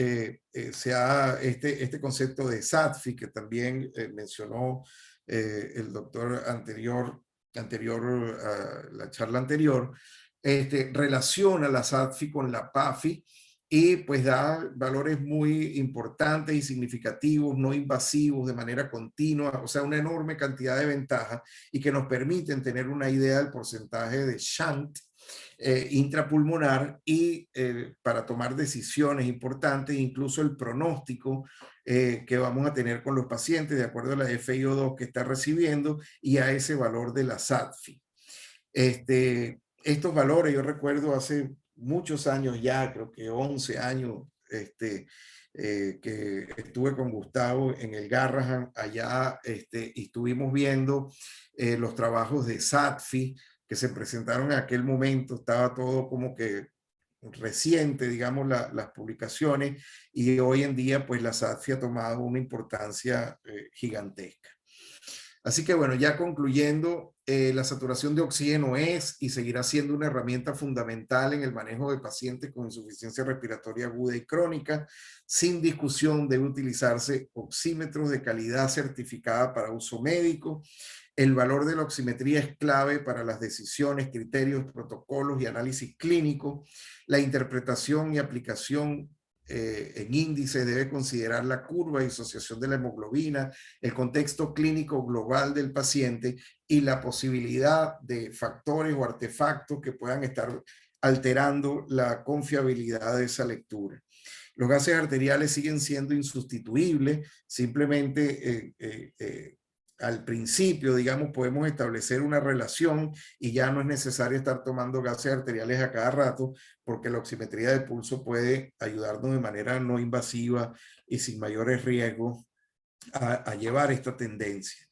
se ha este concepto de SATFI que también mencionó el doctor anterior a la charla anterior, relaciona la SATFI con la PAFI y pues da valores muy importantes y significativos, no invasivos de manera continua, o sea, una enorme cantidad de ventajas y que nos permiten tener una idea del porcentaje de shunt intrapulmonar y para tomar decisiones importantes, incluso el pronóstico que vamos a tener con los pacientes de acuerdo a la FiO2 que está recibiendo y a ese valor de la SATFI. Estos valores, yo recuerdo hace muchos años ya, creo que 11 años, que estuve con Gustavo en el Garrahan allá y estuvimos viendo los trabajos de SATFI que se presentaron en aquel momento. Estaba todo como que reciente, digamos, las publicaciones, y hoy en día pues la SATFI ha tomado una importancia gigantesca. Así que bueno, ya concluyendo, la saturación de oxígeno es y seguirá siendo una herramienta fundamental en el manejo de pacientes con insuficiencia respiratoria aguda y crónica. Sin discusión debe utilizarse oxímetros de calidad certificada para uso médico. El valor de la oximetría es clave para las decisiones, criterios, protocolos y análisis clínico. La interpretación y aplicación en índice debe considerar la curva de disociación de la hemoglobina, el contexto clínico global del paciente y la posibilidad de factores o artefactos que puedan estar alterando la confiabilidad de esa lectura. Los gases arteriales siguen siendo insustituibles, simplemente al principio, digamos, podemos establecer una relación y ya no es necesario estar tomando gases arteriales a cada rato, porque la oximetría de pulso puede ayudarnos de manera no invasiva y sin mayores riesgos a llevar esta tendencia.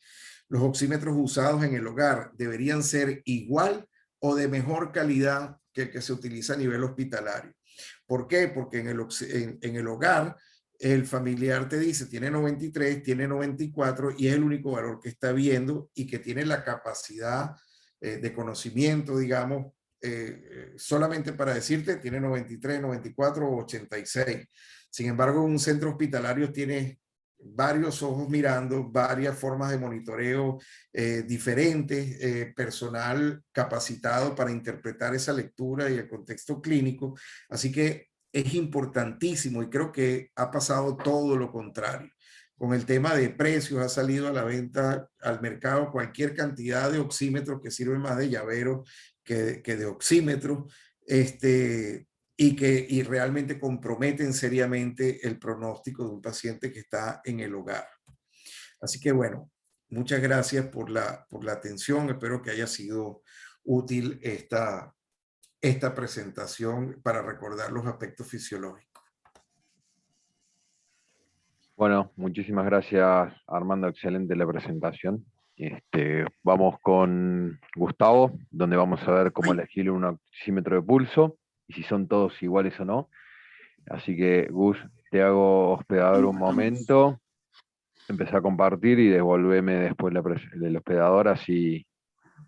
Los oxímetros usados en el hogar deberían ser igual o de mejor calidad que el que se utiliza a nivel hospitalario. ¿Por qué? Porque en el hogar el familiar te dice tiene 93, tiene 94 y es el único valor que está viendo y que tiene la capacidad de conocimiento, digamos, solamente para decirte tiene 93, 94 o 86. Sin embargo, un centro hospitalario tiene varios ojos mirando, varias formas de monitoreo diferentes, personal capacitado para interpretar esa lectura y el contexto clínico. Así que es importantísimo y creo que ha pasado todo lo contrario. Con el tema de precios ha salido a la venta al mercado cualquier cantidad de oxímetros que sirven más de llavero que de oxímetros, y realmente comprometen seriamente el pronóstico de un paciente que está en el hogar. Así que bueno, muchas gracias por la atención. Espero que haya sido útil esta presentación para recordar los aspectos fisiológicos. Bueno, muchísimas gracias, Armando, excelente la presentación. Vamos con Gustavo, donde vamos a ver cómo Ay, elegir un oxímetro de pulso y si son todos iguales o no. Así que, Gus, te hago hospedador un estamos. momento, empecé a compartir y devolveme después el hospedador, así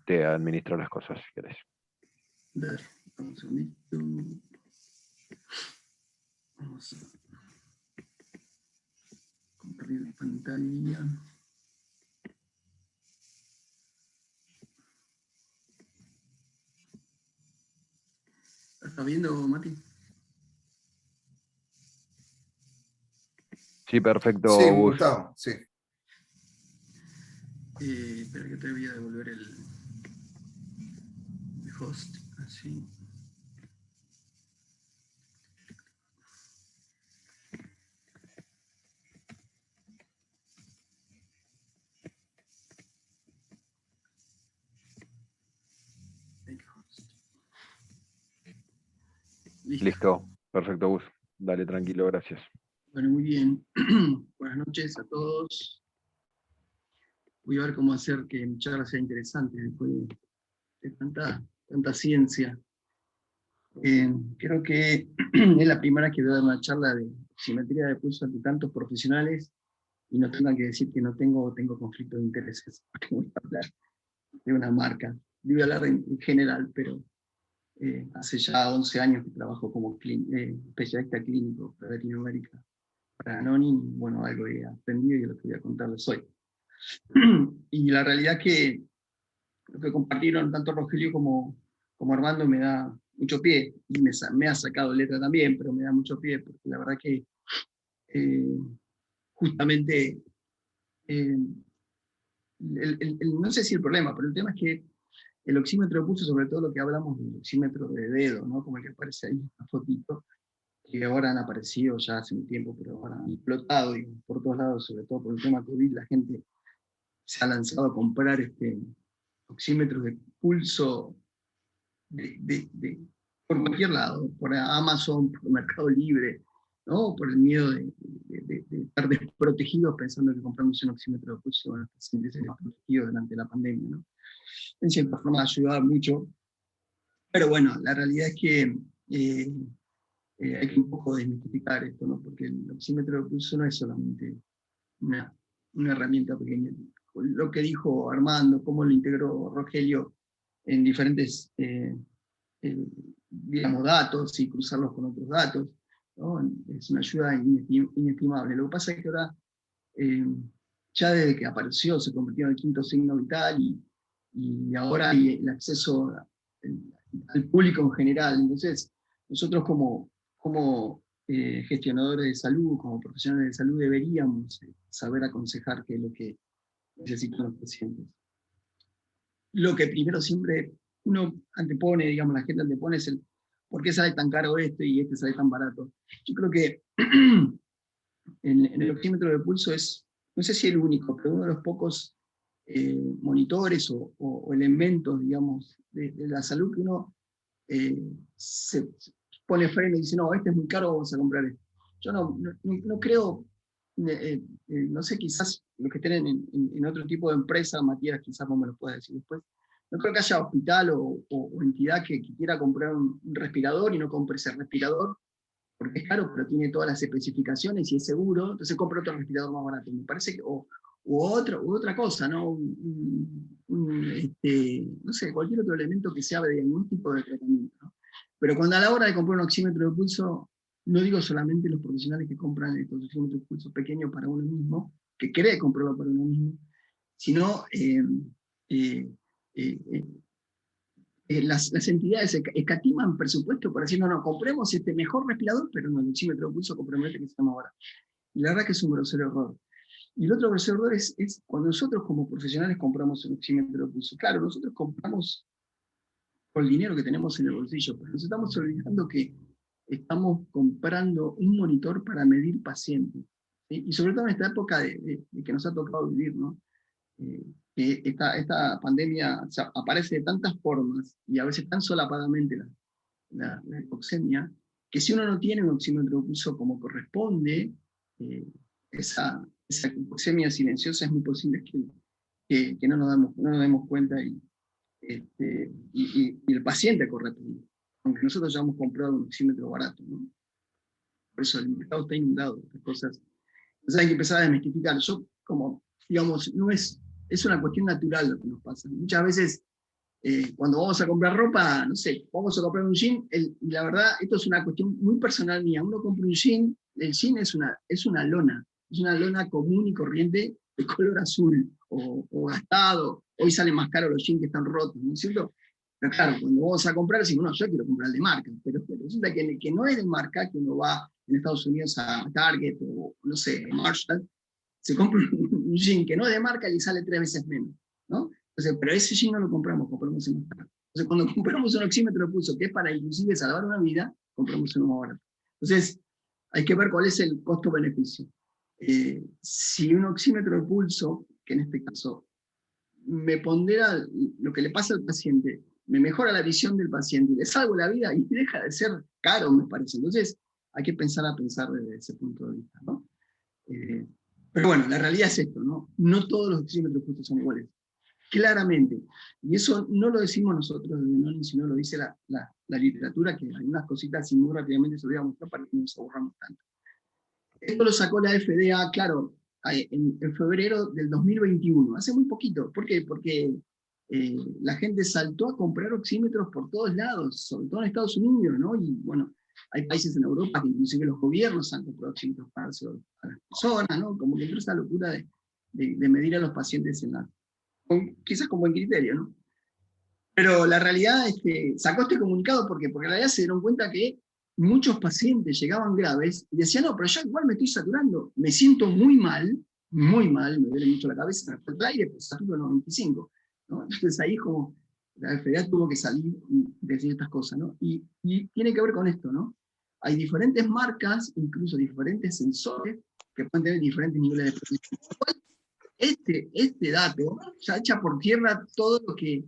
te administro las cosas, si querés. A ver, vamos a ver esto. Vamos a compartir pantalla. ¿Estás viendo, Mati? Sí, perfecto, Sí, Gus. Gustavo, sí. Espera que te voy a devolver el host. Así. Make host. Listo. Listo, perfecto, Gus. Dale, tranquilo, gracias. Bueno, muy bien. Buenas noches a todos. Voy a ver cómo hacer que mi charla sea interesante después de tanta ciencia. Creo que es la primera que voy a dar una charla de simetría de pulso ante tantos profesionales y no tengan que decir que no tengo conflicto de intereses, porque voy a hablar de una marca. Voy a hablar en general, pero hace ya 11 años que trabajo como especialista clínico para Latinoamérica, para Anonin, bueno, algo he aprendido y es lo que voy a contarles hoy. Y la realidad que lo que compartieron tanto Rogelio como Armando me da mucho pie, y me ha sacado letra también, pero me da mucho pie, porque la verdad que eh, justamente, eh, no sé si el problema, pero el tema es que el oxímetro de pulso, sobre todo lo que hablamos del oxímetro de dedo, ¿no? Como el que aparece ahí en esta fotito, que ahora han aparecido ya hace un tiempo, pero ahora han explotado y por todos lados, sobre todo por el tema COVID, la gente se ha lanzado a comprar oxímetros de pulso por cualquier lado, por Amazon, por Mercado Libre, ¿no? Por el miedo de estar desprotegidos pensando que compramos un oxímetro de pulso van a sentirse desprotegidos durante la pandemia, ¿no? En cierta forma ayudaba mucho, pero bueno, la realidad es que hay que un poco desmitificar esto, ¿no? Porque el oxímetro de pulso no es solamente una herramienta pequeña. Lo que dijo Armando, cómo lo integró Rogelio en diferentes digamos, datos y cruzarlos con otros datos, ¿no? Es una ayuda inestimable. Lo que pasa es que ahora, ya desde que apareció, se convirtió en el quinto signo vital y ahora hay el acceso al público en general. Entonces, nosotros como gestionadores de salud, como profesionales de salud, deberíamos saber aconsejar qué es lo que necesitan los pacientes. Lo que primero siempre uno antepone, digamos, la gente antepone es el por qué sale tan caro esto y este sale tan barato. Yo creo que en el oxímetro de pulso es, no sé si el único, pero uno de los pocos monitores o elementos, digamos, de la salud que uno se pone freno y dice, no, este es muy caro, vamos a comprar esto. Yo no creo, no sé, quizás los que estén en otro tipo de empresa, Matías quizás no me lo pueda decir después, no creo que haya hospital o entidad que quiera comprar un respirador y no compre ese respirador porque es caro, pero tiene todas las especificaciones y es seguro, entonces compra otro respirador más barato. Me parece que, u otra cosa, ¿no? No sé, cualquier otro elemento que sea de algún tipo de tratamiento, ¿no? Pero cuando a la hora de comprar un oxímetro de pulso, no digo solamente los profesionales que compran estos oxímetros de pulso pequeños para uno mismo, que cree comprarlo para uno mismo, sino eh, eh, las entidades escatiman presupuesto para decir, no, compremos este mejor respirador, pero no, el oxímetro de pulso compremos este que está más barato. Y la verdad que es un grosero error. Y el otro grosero error es cuando nosotros como profesionales compramos un oxímetro de pulso. Claro, nosotros compramos por el dinero que tenemos en el bolsillo, pero nos estamos olvidando que estamos comprando un monitor para medir pacientes. ¿Sí? Y sobre todo en esta época de que nos ha tocado vivir, ¿no? Esta pandemia, o sea, aparece de tantas formas y a veces tan solapadamente la hipoxemia, que si uno no tiene un oxímetro de pulso como corresponde, esa hipoxemia silenciosa es muy posible que no nos demos cuenta y el paciente corre peligro. Aunque nosotros ya hemos comprado un oxímetro barato, ¿no? Por eso el mercado está inundado de estas cosas. Entonces hay que empezar a desmistificar. Yo, como, digamos, es una cuestión natural lo que nos pasa. Muchas veces, cuando vamos a comprar ropa, no sé, vamos a comprar un jean, y la verdad, esto es una cuestión muy personal mía. Uno compra un jean, el jean es una lona común y corriente de color azul, o gastado. Hoy salen más caros los jeans que están rotos, ¿no es cierto? Pero claro, cuando vamos a comprar, decimos, no, yo quiero comprar el de marca, pero resulta que no es de marca, que uno va en Estados Unidos a Target o, no sé, Marshall, se compra un jean que no es de marca y le sale 3 veces menos, ¿no? Entonces, pero ese jean no lo compramos en más caro. Entonces, cuando compramos un oxímetro de pulso que es para inclusive salvar una vida, compramos uno más barato. Entonces, hay que ver cuál es el costo-beneficio. Si un oxímetro de pulso, que en este caso me pondera lo que le pasa al paciente, me mejora la visión del paciente y le salvo la vida y deja de ser caro, me parece. Entonces, hay que pensar desde ese punto de vista, ¿no? Pero bueno, la realidad es esto, ¿no? No todos los oxímetros de pulso son iguales. Claramente. Y eso no lo decimos nosotros desde NONI, sino lo dice la literatura, que hay unas cositas y muy rápidamente se lo voy a mostrar para que no nos aburramos tanto. Esto lo sacó la FDA, claro, en febrero del 2021, hace muy poquito. ¿Por qué? Porque la gente saltó a comprar oxímetros por todos lados, sobre todo en Estados Unidos, ¿no? Y bueno, hay países en Europa que inclusive los gobiernos han comprado oxímetros para las personas, ¿no? Como que entró esa locura de medir a los pacientes quizás con buen criterio, ¿no? Pero la realidad es que sacó este comunicado porque en realidad se dieron cuenta que muchos pacientes llegaban graves y decían, no, pero yo igual me estoy saturando, me siento muy mal, me duele mucho la cabeza, me falta el aire, pues saturo 95, ¿no? Entonces ahí como la FDA tuvo que salir y decir estas cosas, ¿no? Y tiene que ver con esto, ¿no? Hay diferentes marcas, incluso diferentes sensores, que pueden tener diferentes niveles de protección. Este dato ya echa por tierra todo lo que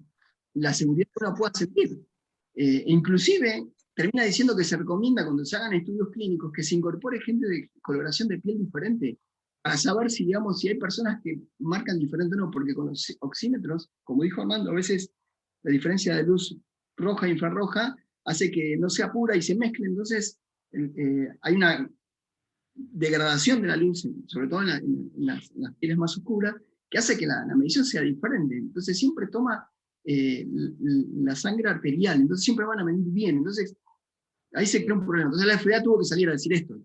la seguridad uno pueda sentir. Inclusive termina diciendo que se recomienda cuando se hagan estudios clínicos que se incorpore gente de coloración de piel diferente para saber si, digamos, si hay personas que marcan diferente o no, porque con los oxímetros, como dijo Armando, a veces la diferencia de luz roja e infrarroja hace que no sea pura y se mezcle, entonces hay una degradación de la luz, sobre todo en las pieles más oscuras, que hace que la medición sea diferente. Entonces siempre toma la sangre arterial, entonces siempre van a medir bien. Entonces ahí se crea un problema. Entonces la FDA tuvo que salir a decir esto.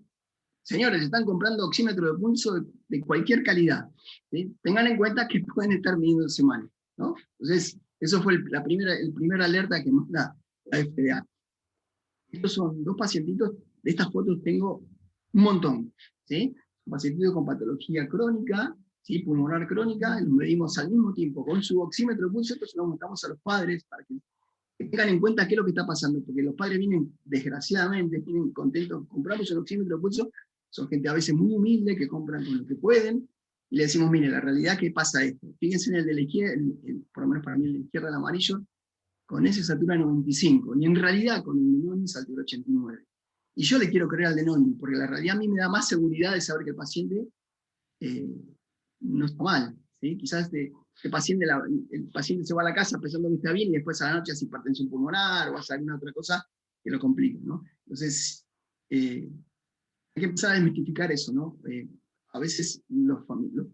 Señores, están comprando oxímetros de pulso de cualquier calidad. ¿Sí? Tengan en cuenta que pueden estar midiéndose mal, ¿no? Entonces, eso fue el primer alerta que nos da la FDA. Estos son 2 pacientitos, de estas fotos tengo un montón, ¿sí? Un pacientito con patología crónica, ¿sí? Pulmonar crónica, los medimos al mismo tiempo con su oxímetro de pulso, entonces lo mostramos a los padres para que tengan en cuenta qué es lo que está pasando, porque los padres vienen, desgraciadamente, vienen contentos, compramos el oxímetro de pulso, son gente a veces muy humilde, que compran con lo que pueden, y le decimos, mire, la realidad que pasa esto, fíjense en el de la izquierda, por lo menos para mí el de la izquierda, el amarillo, con ese satura 95, y en realidad con el de NONI satura 89. Y yo le quiero creer al de NONI, porque la realidad a mí me da más seguridad de saber que el paciente no está mal, ¿sí? Quizás el paciente se va a la casa pensando que está bien y después a la noche hace hipertensión pulmonar o hace alguna otra cosa que lo complique, ¿no? Entonces, hay que empezar a desmitificar eso, ¿no? A veces los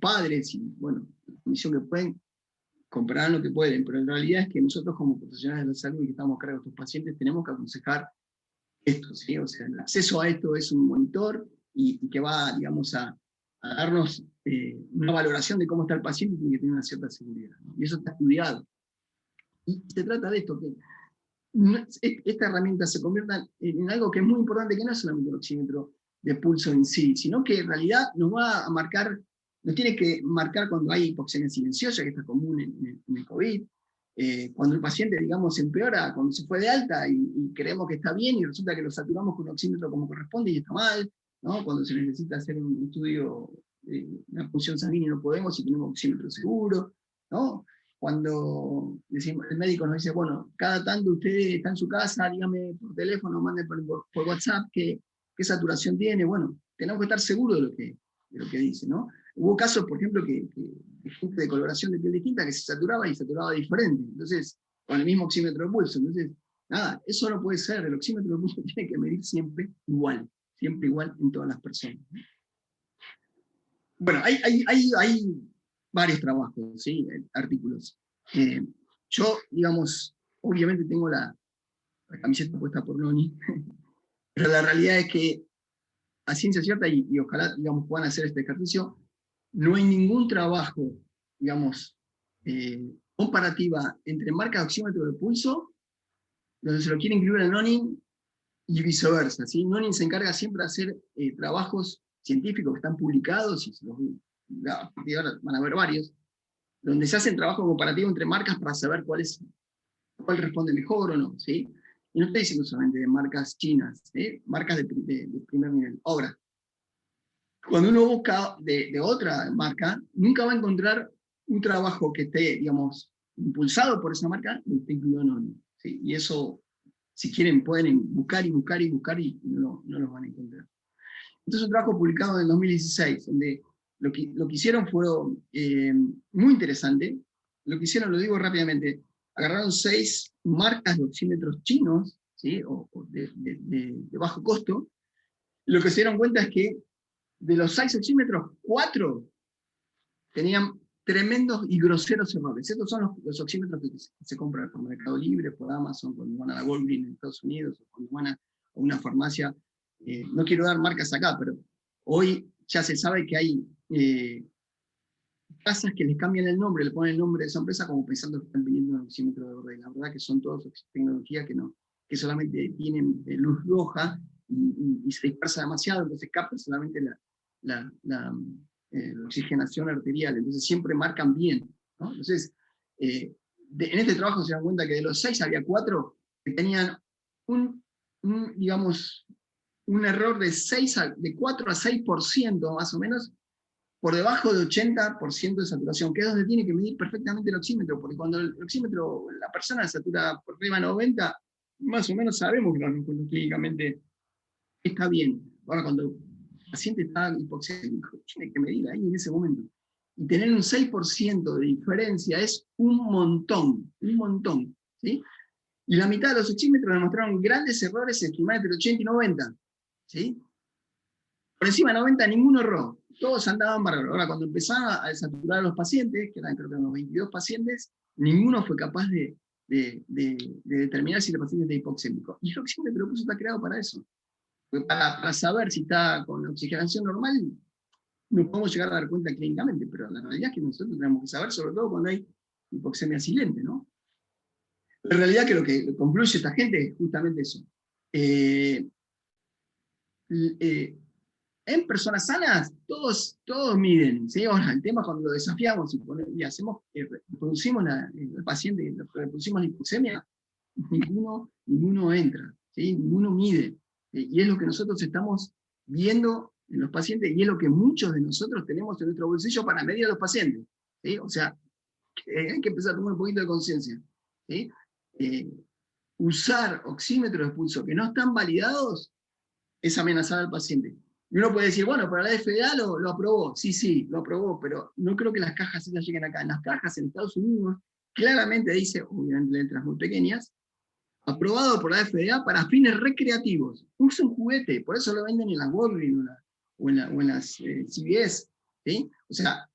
padres y, bueno, la comisión que pueden, comprarán lo que pueden, pero en realidad es que nosotros como profesionales de la salud y que estamos a cargo de estos pacientes tenemos que aconsejar esto, ¿sí? O sea, el acceso a esto es un monitor y que va, digamos, a darnos una valoración de cómo está el paciente y tiene que tener una cierta seguridad, ¿no? Y eso está estudiado. Y se trata de esto, que esta herramienta se convierta en algo que es muy importante, que no es solamente el oxímetro de pulso en sí, sino que en realidad nos va a marcar, nos tiene que marcar cuando hay hipoxemia silenciosa, que está común en el COVID, cuando el paciente, digamos, empeora, cuando se fue de alta y creemos que está bien y resulta que lo saturamos con un oxímetro como corresponde y está mal, ¿no? Cuando se necesita hacer un estudio de una función sanguínea y no podemos y tenemos oxímetro seguro, ¿no? Cuando decimos, el médico nos dice, bueno, cada tanto usted está en su casa, dígame por teléfono, mande por WhatsApp qué saturación tiene. Bueno, tenemos que estar seguros de lo que dice, ¿no? Hubo casos, por ejemplo, que gente de coloración de piel distinta que se saturaba y saturaba diferente, entonces, con el mismo oxímetro de pulso. Entonces, nada, eso no puede ser, el oxímetro de pulso tiene que medir siempre igual en todas las personas. Bueno, hay varios trabajos, ¿sí? Artículos. Yo, digamos, obviamente tengo la camiseta puesta por Noni, pero la realidad es que a ciencia cierta, y ojalá, digamos, puedan hacer este ejercicio, no hay ningún trabajo, digamos, comparativa entre marcas de oxímetro de pulso, donde se lo quiere incluir al Nonin, y viceversa, ¿sí? Nonin se encarga siempre de hacer trabajos científicos que están publicados, y a partir de ahora van a haber varios, donde se hacen trabajos comparativos entre marcas para saber cuál responde mejor o no, ¿sí? Y no estoy diciendo solamente de marcas chinas, ¿sí? Marcas de primer nivel. Ahora, cuando uno busca de otra marca, nunca va a encontrar un trabajo que esté, digamos, impulsado por esa marca, y esté incluido en Nonin, ¿sí? Y eso, si quieren, pueden buscar y no los van a encontrar. Este es un trabajo publicado en el 2016, donde lo que hicieron fue muy interesante. Lo que hicieron, lo digo rápidamente, agarraron 6 marcas de oxímetros chinos, ¿sí? o de bajo costo. Lo que se dieron cuenta es que de los 6 oxímetros, 4 tenían tremendos y groseros errores. Estos son los oxímetros que se compran por Mercado Libre, por Amazon, cuando van a la Walgreens en Estados Unidos, o cuando van a una farmacia. No quiero dar marcas acá, pero hoy ya se sabe que hay casas que les cambian el nombre, le ponen el nombre de esa empresa como pensando que están vendiendo un oxímetro de verdad. La verdad que son todas tecnologías que solamente tienen luz roja y se dispersa demasiado, entonces captan solamente la oxigenación arterial, entonces siempre marcan bien, ¿no? Entonces, en este trabajo se dan cuenta que de los 6 había 4 que tenían digamos, un error de 4 a 6% más o menos, por debajo de 80% de saturación, que es donde tiene que medir perfectamente el oxímetro, porque cuando el oxímetro, la persona satura por arriba de 90, más o menos sabemos que clínicamente está bien. Ahora, cuando el paciente está hipoxémico, tiene que medir ahí en ese momento. Y tener un 6% de diferencia es un montón, ¿sí? Y la mitad de los oxímetros demostraron grandes errores estimados entre 80 y 90, ¿sí? Por encima de 90 ninguno erró, todos andaban bárbaros. Ahora, cuando empezaron a desaturar a los pacientes, que eran creo que unos 22 pacientes, ninguno fue capaz de determinar si el paciente está hipoxémico. Y el oxímetro de pulso está creado para eso. Para saber si está con oxigenación normal, no podemos llegar a dar cuenta clínicamente, pero la realidad es que nosotros tenemos que saber, sobre todo cuando hay hipoxemia silente, ¿no? La realidad es que lo que concluye esta gente es justamente eso. En personas sanas, todos miden, ¿sí? Ahora, el tema cuando lo desafiamos y hacemos, reproducimos el paciente, reproducimos la hipoxemia, ninguno entra, ¿sí? Ninguno mide. Y es lo que nosotros estamos viendo en los pacientes, y es lo que muchos de nosotros tenemos en nuestro bolsillo para medir a los pacientes, ¿sí? O sea, hay que empezar a tomar un poquito de conciencia, ¿sí? Usar oxímetros de pulso que no están validados es amenazar al paciente. Y uno puede decir, bueno, pero la FDA lo aprobó. Sí, lo aprobó, pero no creo que las cajas esas lleguen acá. En las cajas en Estados Unidos claramente dice, obviamente letras muy pequeñas, aprobado por la FDA para fines recreativos. Usa un juguete, por eso lo venden en las Walgreens o en las CVS, ¿sí? O sea,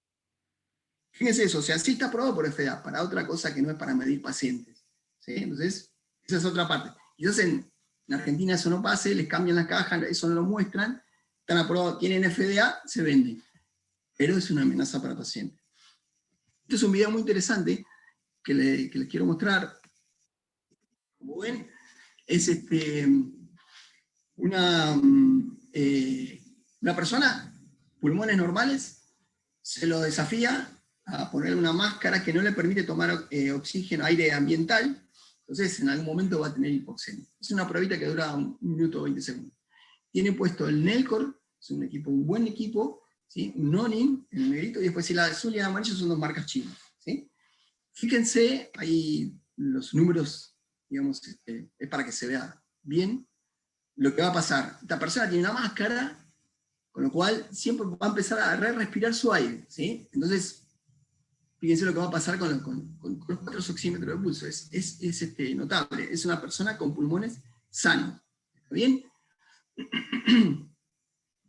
fíjense eso, o sea, sí está aprobado por FDA, para otra cosa que no es para medir pacientes, ¿sí? Entonces, esa es otra parte. Quizás en Argentina eso no pase, les cambian las cajas, eso no lo muestran, están aprobados, tienen FDA, se venden. Pero es una amenaza para pacientes. Este es un video muy interesante que les quiero mostrar. Como ven, es una persona, pulmones normales, se lo desafía a ponerle una máscara que no le permite tomar oxígeno, aire ambiental, entonces en algún momento va a tener hipoxemia. Es una pruebita que dura 1 minuto o 20 segundos. Tiene puesto el Nellcor, es un buen equipo, ¿sí? Un Nonin, el negrito, y después el azul y el amarillo son 2 marcas chinas, ¿sí? Fíjense, ahí los números, digamos, es para que se vea bien lo que va a pasar. Esta persona tiene una máscara, Con lo cual, siempre va a empezar a respirar su aire, ¿sí? Entonces, fíjense lo que va a pasar con los 4 oxímetros de pulso. Es notable. Es una persona con pulmones sanos. ¿Está bien?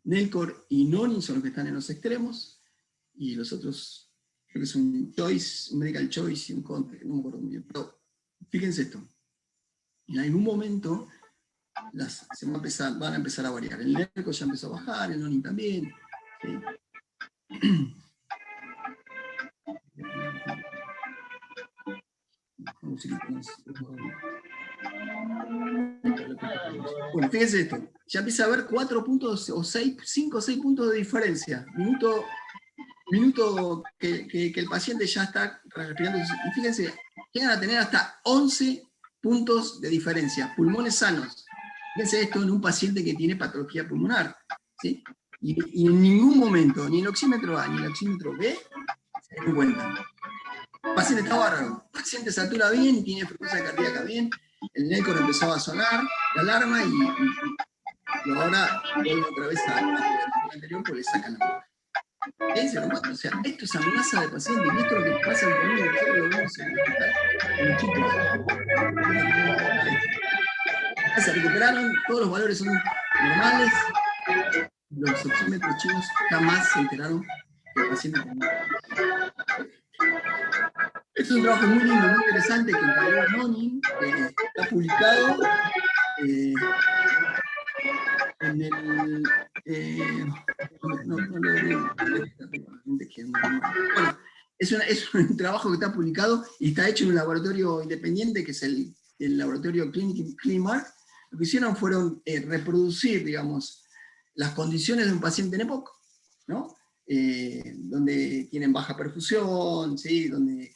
Nellcor y Nonin son los que están en los extremos, y los otros, creo que es un medical choice y un contact, no me acuerdo muy bien. Pero fíjense esto. En algún momento van a empezar a variar. El Nellcor ya empezó a bajar, el Nonin también. ¿Sí? Bueno, fíjense esto. Ya empieza a haber 4 puntos o 5 o 6 puntos de diferencia. Minuto que el paciente ya está respirando. Y fíjense, llegan a tener hasta 11 puntos de diferencia. Pulmones sanos. Fíjense esto en un paciente que tiene patología pulmonar. ¿Sí? Y en ningún momento, ni el oxímetro A ni el oxímetro B, se dan cuenta. El paciente está bárbaro. El paciente satura bien, tiene frecuencia cardíaca bien. El Nellcor empezaba a sonar, la alarma, y ahora vuelve otra vez a la anterior porque le sacan la boca. O sea, esto es amenaza de paciente, y esto es lo que pasa en el mundo. Nosotros lo vemos en el hospital, en los chicos. Se recuperaron, todos los valores son normales. Los oxímetros chinos jamás se enteraron que el paciente tenía. Este es un trabajo muy lindo, muy interesante, que encargó Nonin, está publicado en el... Bueno, es un trabajo que está publicado y está hecho en un laboratorio independiente, que es el laboratorio ClinMark. Lo que hicieron fueron reproducir, digamos, las condiciones de un paciente en EPOC, ¿no? Donde tienen baja perfusión, ¿sí? Donde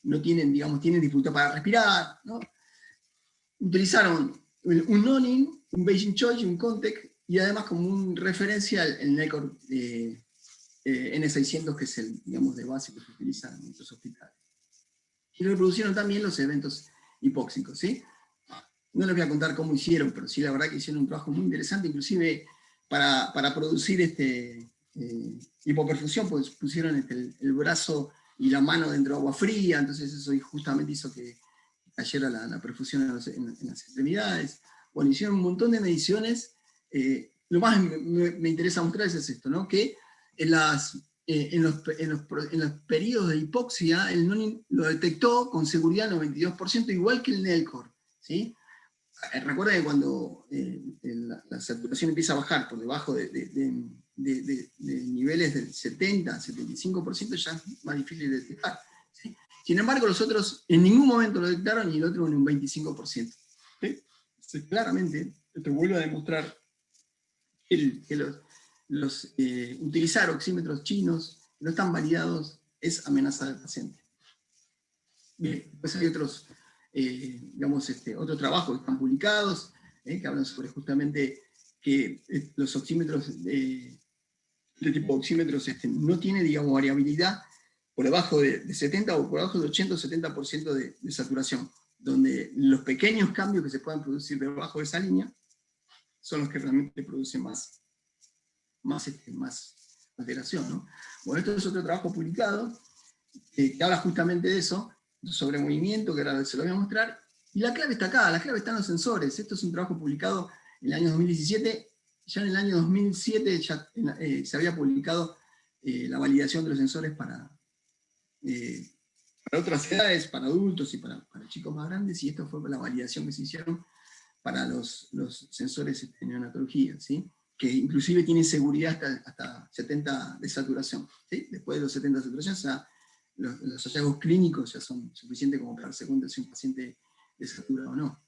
no tienen, digamos, tienen dificultad para respirar, ¿no? Utilizaron un Nonin, un Beijing Choice, un Contec, y además como un referencial el Nellcor N600, que es el, digamos, de base que se utiliza en muchos hospitales. Y reproducieron también los eventos hipóxicos, ¿sí? No les voy a contar cómo hicieron, pero sí, la verdad que hicieron un trabajo muy interesante, inclusive para producir hipoperfusión, pues pusieron el brazo y la mano dentro de agua fría, entonces eso justamente hizo que cayera la perfusión en las extremidades. Bueno, hicieron un montón de mediciones. Lo más me interesa mostrarles es esto, ¿no? Que en los periodos de hipoxia, el Nonin lo detectó con seguridad 92%, igual que el Nellcor, ¿sí? Recuerden que cuando la saturación empieza a bajar por debajo de niveles del 70-75%, ya es más difícil de detectar, ¿sí? Sin embargo, los otros en ningún momento lo detectaron, y el otro en un 25%. ¿Sí? Entonces, claramente, esto vuelve a demostrar que utilizar oxímetros chinos no están validados es amenaza del paciente. Bien, después hay otros, digamos, otros trabajos que están publicados, que hablan sobre justamente que los oxímetros de tipo oxímetros no tiene, digamos, variabilidad por debajo de 70 o por debajo de 80 o 70% de saturación, donde los pequeños cambios que se puedan producir debajo de esa línea son los que realmente producen más alteración, ¿no? Bueno, esto es otro trabajo publicado que habla justamente de eso, sobre movimiento, que ahora se lo voy a mostrar, y la clave está acá, la clave está en los sensores. Esto es un trabajo publicado en el año 2017, ya en el año 2007 ya, se había publicado la validación de los sensores para otras edades, para adultos y para chicos más grandes, y esto fue la validación que se hicieron para los sensores de neonatología, ¿sí? Que inclusive tienen seguridad hasta 70 de saturación, ¿sí? Después de los 70 de saturación, o sea, los hallazgos clínicos ya son suficientes como para darse cuenta si un paciente desatura o no.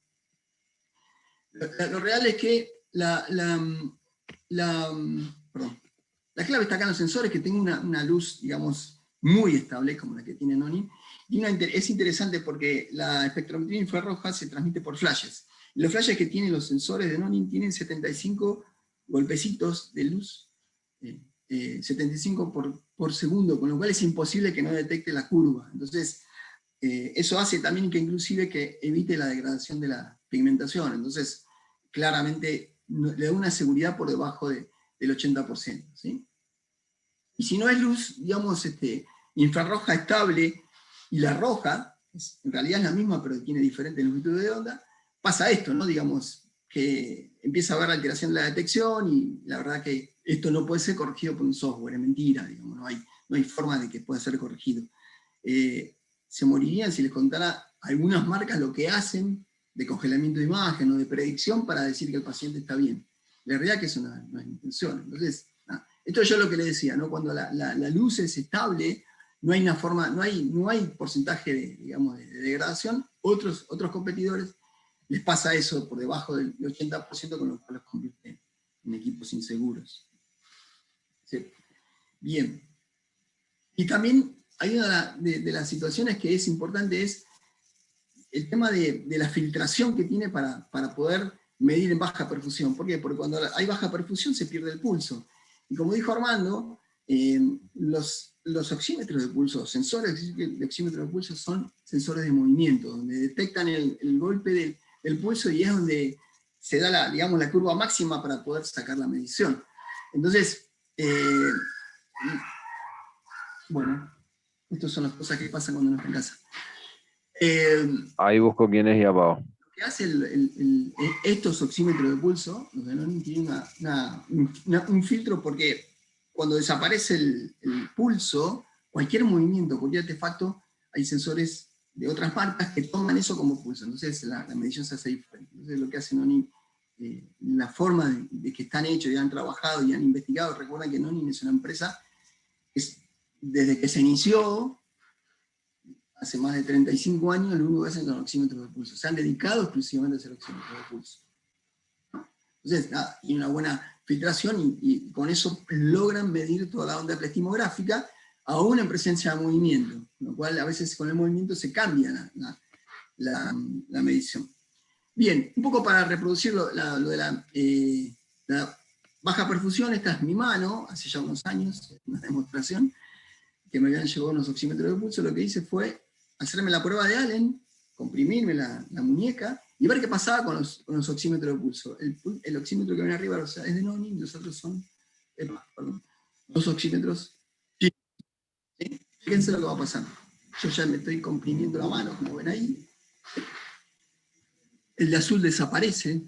Lo real es que la clave está acá en los sensores, que tengan una luz, digamos, muy estable, como la que tiene Nonin, y es interesante porque la espectrometría infrarroja se transmite por flashes. Los flashes que tienen los sensores de Nonin tienen 75 golpecitos de luz, 75 por segundo, con lo cual es imposible que no detecte la curva. Entonces, eso hace también que inclusive que evite la degradación de la pigmentación. Entonces, claramente le da una seguridad por debajo del 80%. ¿Sí? Y si no es luz, digamos, infrarroja estable, y la roja, en realidad es la misma, pero tiene diferente longitud de onda, pasa esto, ¿no? Digamos, que empieza a haber alteración de la detección, y la verdad que esto no puede ser corregido por un software, es mentira, digamos, no hay forma de que pueda ser corregido. Se morirían si les contara algunas marcas lo que hacen de congelamiento de imagen o de predicción para decir que el paciente está bien. La realidad es que eso no es intención. Entonces, esto es yo lo que le decía, ¿no? Cuando la luz es estable, no hay una forma, no hay porcentaje de degradación. Otros competidores les pasa eso por debajo del 80%, con lo cual los convierte en equipos inseguros. ¿Sí? Bien. Y también hay una de las situaciones que es importante, es el tema de la filtración que tiene para poder medir en baja perfusión. ¿Por qué? Porque cuando hay baja perfusión se pierde el pulso. Y como dijo Armando, los oxímetros de pulso, sensores de oxímetro de pulso, son sensores de movimiento, donde detectan el golpe del pulso, y es donde se da la curva máxima para poder sacar la medición. Entonces, bueno, estas son las cosas que pasan cuando uno está en casa. Ahí busco quién es y apago. Lo que hace estos oxímetros de pulso, los de Nonin, tienen un filtro, porque cuando desaparece el pulso, cualquier movimiento, cualquier artefacto, hay sensores de otras marcas que toman eso como pulso. Entonces la medición se hace diferente. Entonces lo que hace Nonin, la forma de que están hechos y han trabajado y han investigado, recuerden que Nonin es una empresa que desde que se inició, hace más de 35 años, lo único que hacen son oxímetros de pulso. Se han dedicado exclusivamente a hacer oxímetros de pulso. Entonces, tiene una buena filtración, y con eso logran medir toda la onda plastimográfica, aún en presencia de movimiento, con lo cual a veces con el movimiento se cambia la medición. Bien, un poco para reproducir lo de la baja perfusión. Esta es mi mano, hace ya unos años, una demostración, que me habían llevado unos oxímetros de pulso. Lo que hice fue hacerme la prueba de Allen, comprimirme la muñeca, y ver qué pasaba con los oxímetros de pulso. El oxímetro que viene arriba es de Nonin, y los otros son los oxímetros. ¿Sí? Fíjense lo que va a pasar. Yo ya me estoy comprimiendo la mano, como ven ahí. El de azul desaparece,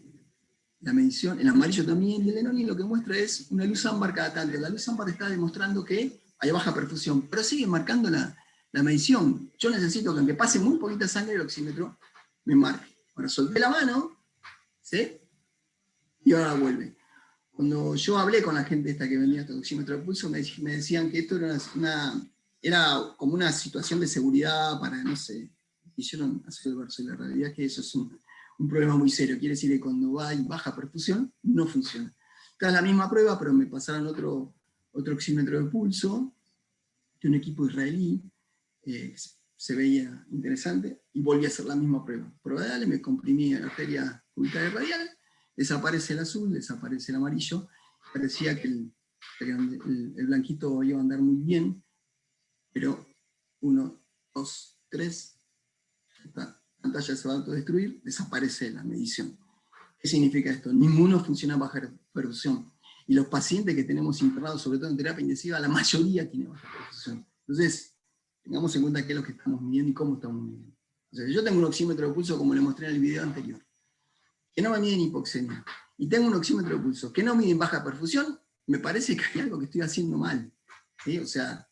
la medición. El amarillo también. Y el de Nonin lo que muestra es una luz ámbar cada tanto. La luz ámbar está demostrando que hay baja perfusión, pero sigue marcando la medición. Yo necesito que, aunque pase muy poquita sangre, el oxímetro me marque. Ahora solté la mano, ¿sí? Y ahora vuelve. Cuando yo hablé con la gente esta que vendía este oxímetro de pulso, me decían que esto era como una situación de seguridad para, no sé, quisieron hacer el verso, y la realidad es que eso es un problema muy serio. Quiere decir que cuando hay baja perfusión, no funciona. Esta es la misma prueba, pero me pasaron otro oxímetro de pulso de un equipo israelí, se veía interesante, y volví a hacer la misma prueba. Prueba de Allen, me comprimí la arteria cubital y radial, desaparece el azul, desaparece el amarillo, parecía que el blanquito iba a andar muy bien, pero 1, 2, 3, esta pantalla se va a autodestruir, desaparece la medición. ¿Qué significa esto? Ninguno funciona a baja perfusión. Y los pacientes que tenemos internados, sobre todo en terapia intensiva, la mayoría tiene baja perfusión. Entonces, tengamos en cuenta qué es lo que estamos midiendo y cómo estamos midiendo. O sea, yo tengo un oxímetro de pulso, como le mostré en el video anterior, que no me mide en hipoxemia, y tengo un oxímetro de pulso que no mide en baja perfusión, me parece que hay algo que estoy haciendo mal. ¿Sí? O sea,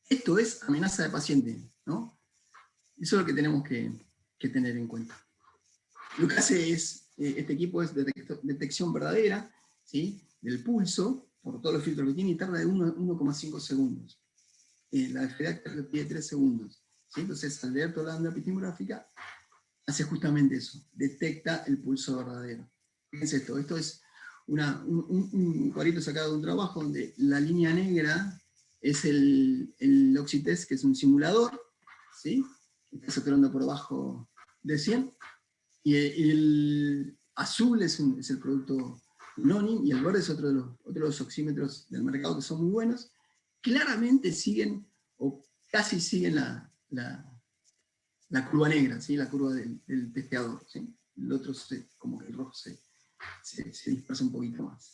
esto es amenaza de paciente, ¿no? Eso es lo que tenemos que tener en cuenta. Lo que hace este equipo es detección verdadera, ¿sí?, del pulso, por todos los filtros que tiene, y tarda de 1,5 segundos. La FDA pide 3 segundos. ¿Sí? Entonces, al leer toda la onda plastimográfica, hace justamente eso, detecta el pulso verdadero. Fíjense esto es un cuadrito sacado de un trabajo donde la línea negra es el Oxitest, que es un simulador, ¿sí?, que está saturando por debajo de 100, y el azul es el producto Nonin, y el verde es otro de los oxímetros del mercado que son muy buenos. Claramente siguen, o casi siguen la curva negra, ¿sí?, la curva del testeador, ¿sí? El otro como que el rojo se se dispersa un poquito más.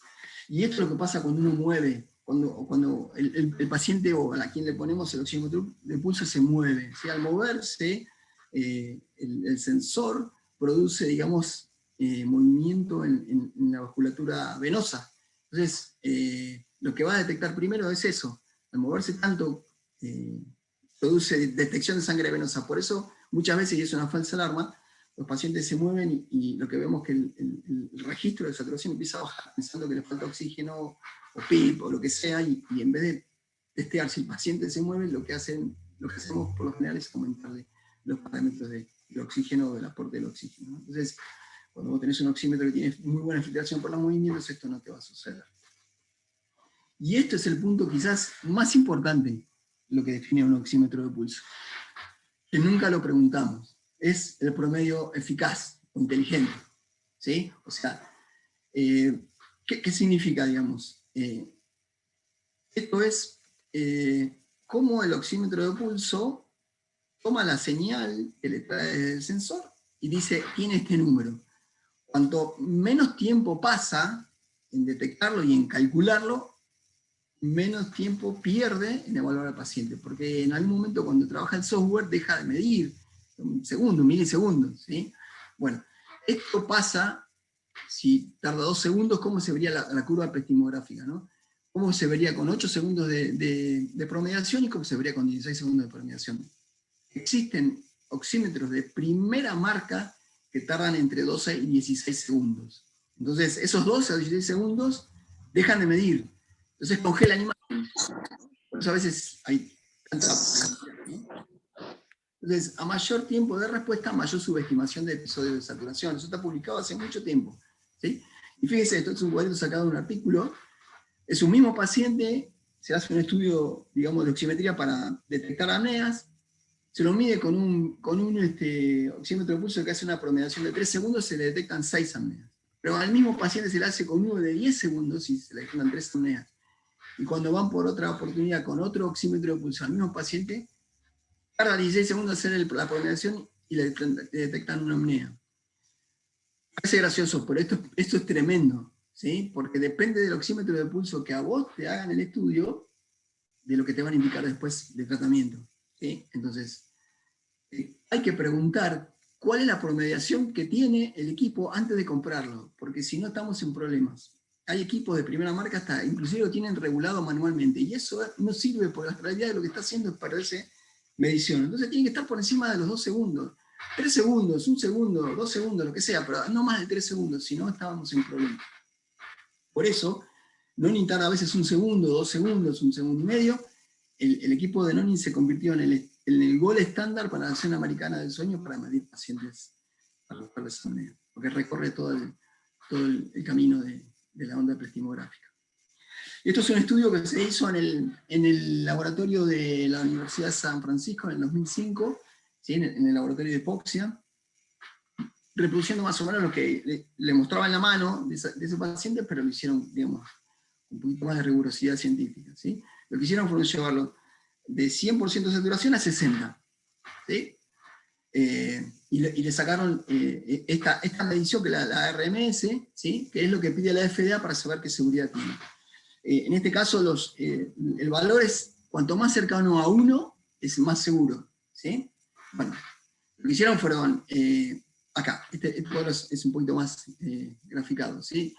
Y esto es lo que pasa cuando uno mueve, cuando el paciente o a quien le ponemos el oxímetro de pulso se mueve. ¿Sí? Al moverse, el sensor produce, digamos, movimiento en la vasculatura venosa. Entonces, lo que va a detectar primero es eso. Al moverse tanto, produce detección de sangre venosa. Por eso, muchas veces, y es una falsa alarma, los pacientes se mueven y lo que vemos es que el registro de saturación empieza a bajar, pensando que le falta oxígeno, o PIP, o lo que sea, y en vez de testear si el paciente se mueve, lo que hacemos por lo general es aumentarle los parámetros del oxígeno o del aporte del oxígeno, ¿no? Entonces, cuando vos tenés un oxímetro que tiene muy buena filtración por los movimientos, esto no te va a suceder. Y esto es el punto quizás más importante, lo que define un oxímetro de pulso, que nunca lo preguntamos. Es el promedio eficaz o inteligente, ¿sí? O sea, ¿qué significa, digamos? Esto es cómo el oxímetro de pulso toma la señal que le trae el sensor y dice, tiene este número. Cuanto menos tiempo pasa en detectarlo y en calcularlo, menos tiempo pierde en evaluar al paciente, porque en algún momento cuando trabaja el software deja de medir, un segundo, milisegundos, ¿sí? Bueno, esto pasa, si tarda 2 segundos, ¿cómo se vería la curva epistemográfica, ¿no? ¿Cómo se vería con 8 segundos de promediación y cómo se vería con 16 segundos de promediación? Existen oxímetros de primera marca que tardan entre 12 y 16 segundos. Entonces, esos 12 a 16 segundos dejan de medir. Entonces congelan imágenes. Por eso a veces hay tanta... ¿no? Entonces, a mayor tiempo de respuesta, mayor subestimación de episodios de saturación. Eso está publicado hace mucho tiempo, ¿sí? Y fíjense, esto es un cuadrito sacado de un artículo. Es un mismo paciente, se hace un estudio, digamos, de oximetría para detectar apneas, se lo mide con un oxímetro de pulso que hace una promediación de 3 segundos, se le detectan 6 apneas. Pero al mismo paciente se le hace con uno de 10 segundos y se le detectan 3 apneas. Y cuando van por otra oportunidad con otro oxímetro de pulso al mismo paciente, tarda 16 segundos hacer la promediación y le detectan una apnea. Parece gracioso, pero esto es tremendo, ¿sí? Porque depende del oxímetro de pulso que a vos te hagan el estudio, de lo que te van a indicar después de tratamiento, ¿sí? Entonces, hay que preguntar cuál es la promediación que tiene el equipo antes de comprarlo, porque si no estamos en problemas. Hay equipos de primera marca hasta inclusive lo tienen regulado manualmente, y eso no sirve porque la realidad de lo que está haciendo es perderse medición. Entonces tiene que estar por encima de los 2 segundos. 3 segundos, 1 segundo, 2 segundos, lo que sea, pero no más de 3 segundos, si no estábamos en problemas. Por eso, Nonin tarda a veces 1 segundo, 2 segundos, 1 segundo y medio. El equipo de Nonin se convirtió en el gol estándar para la Asociación Americana del Sueño para medir pacientes para buscarles apnea, porque recorre todo el camino de la onda epistemográfica. Esto es un estudio que se hizo en el laboratorio de la Universidad de San Francisco en el 2005, ¿sí? en el laboratorio de hipoxia, reproduciendo más o menos lo que le mostraba en la mano de ese paciente, pero lo hicieron, digamos, un poquito más de rigurosidad científica, ¿sí? Lo que hicieron fue llevarlo de 100% de saturación a 60%, ¿sí? Y le sacaron esta medición que es la RMS, ¿sí? Que es lo que pide la FDA para saber qué seguridad tiene. En este caso, el valor es, cuanto más cercano a 1, es más seguro, ¿sí? Bueno, lo que hicieron fueron, acá, este cuadro es un poquito más graficado, ¿sí?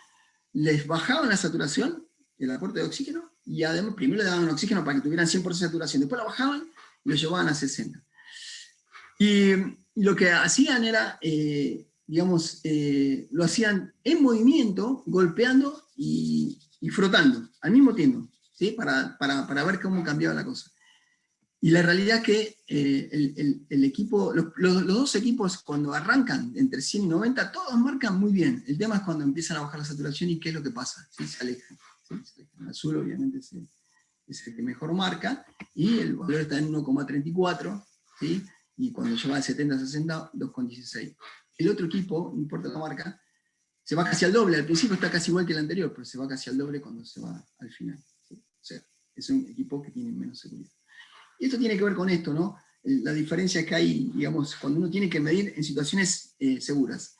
Les bajaban la saturación, el aporte de oxígeno, y además primero le daban oxígeno para que tuvieran 100% de saturación, después la bajaban y lo llevaban a 60%. Y lo que hacían era, digamos, lo hacían en movimiento, golpeando y frotando al mismo tiempo, ¿sí? Para ver cómo cambiaba la cosa. Y la realidad es que el equipo, los dos equipos cuando arrancan entre 100 y 90, todos marcan muy bien. El tema es cuando empiezan a bajar la saturación y qué es lo que pasa, ¿sí? Se alejan, ¿sí? Se alejan. El azul obviamente es el que mejor marca, y el valor está en 1,34, ¿sí? Y cuando lleva de 70 a 60, 2,16. El otro equipo, no importa la marca, se va casi al doble. Al principio está casi igual que el anterior, pero se va casi al doble cuando se va al final, ¿sí? O sea, es un equipo que tiene menos seguridad. Y esto tiene que ver con esto, ¿no? La diferencia que hay, digamos, cuando uno tiene que medir en situaciones seguras.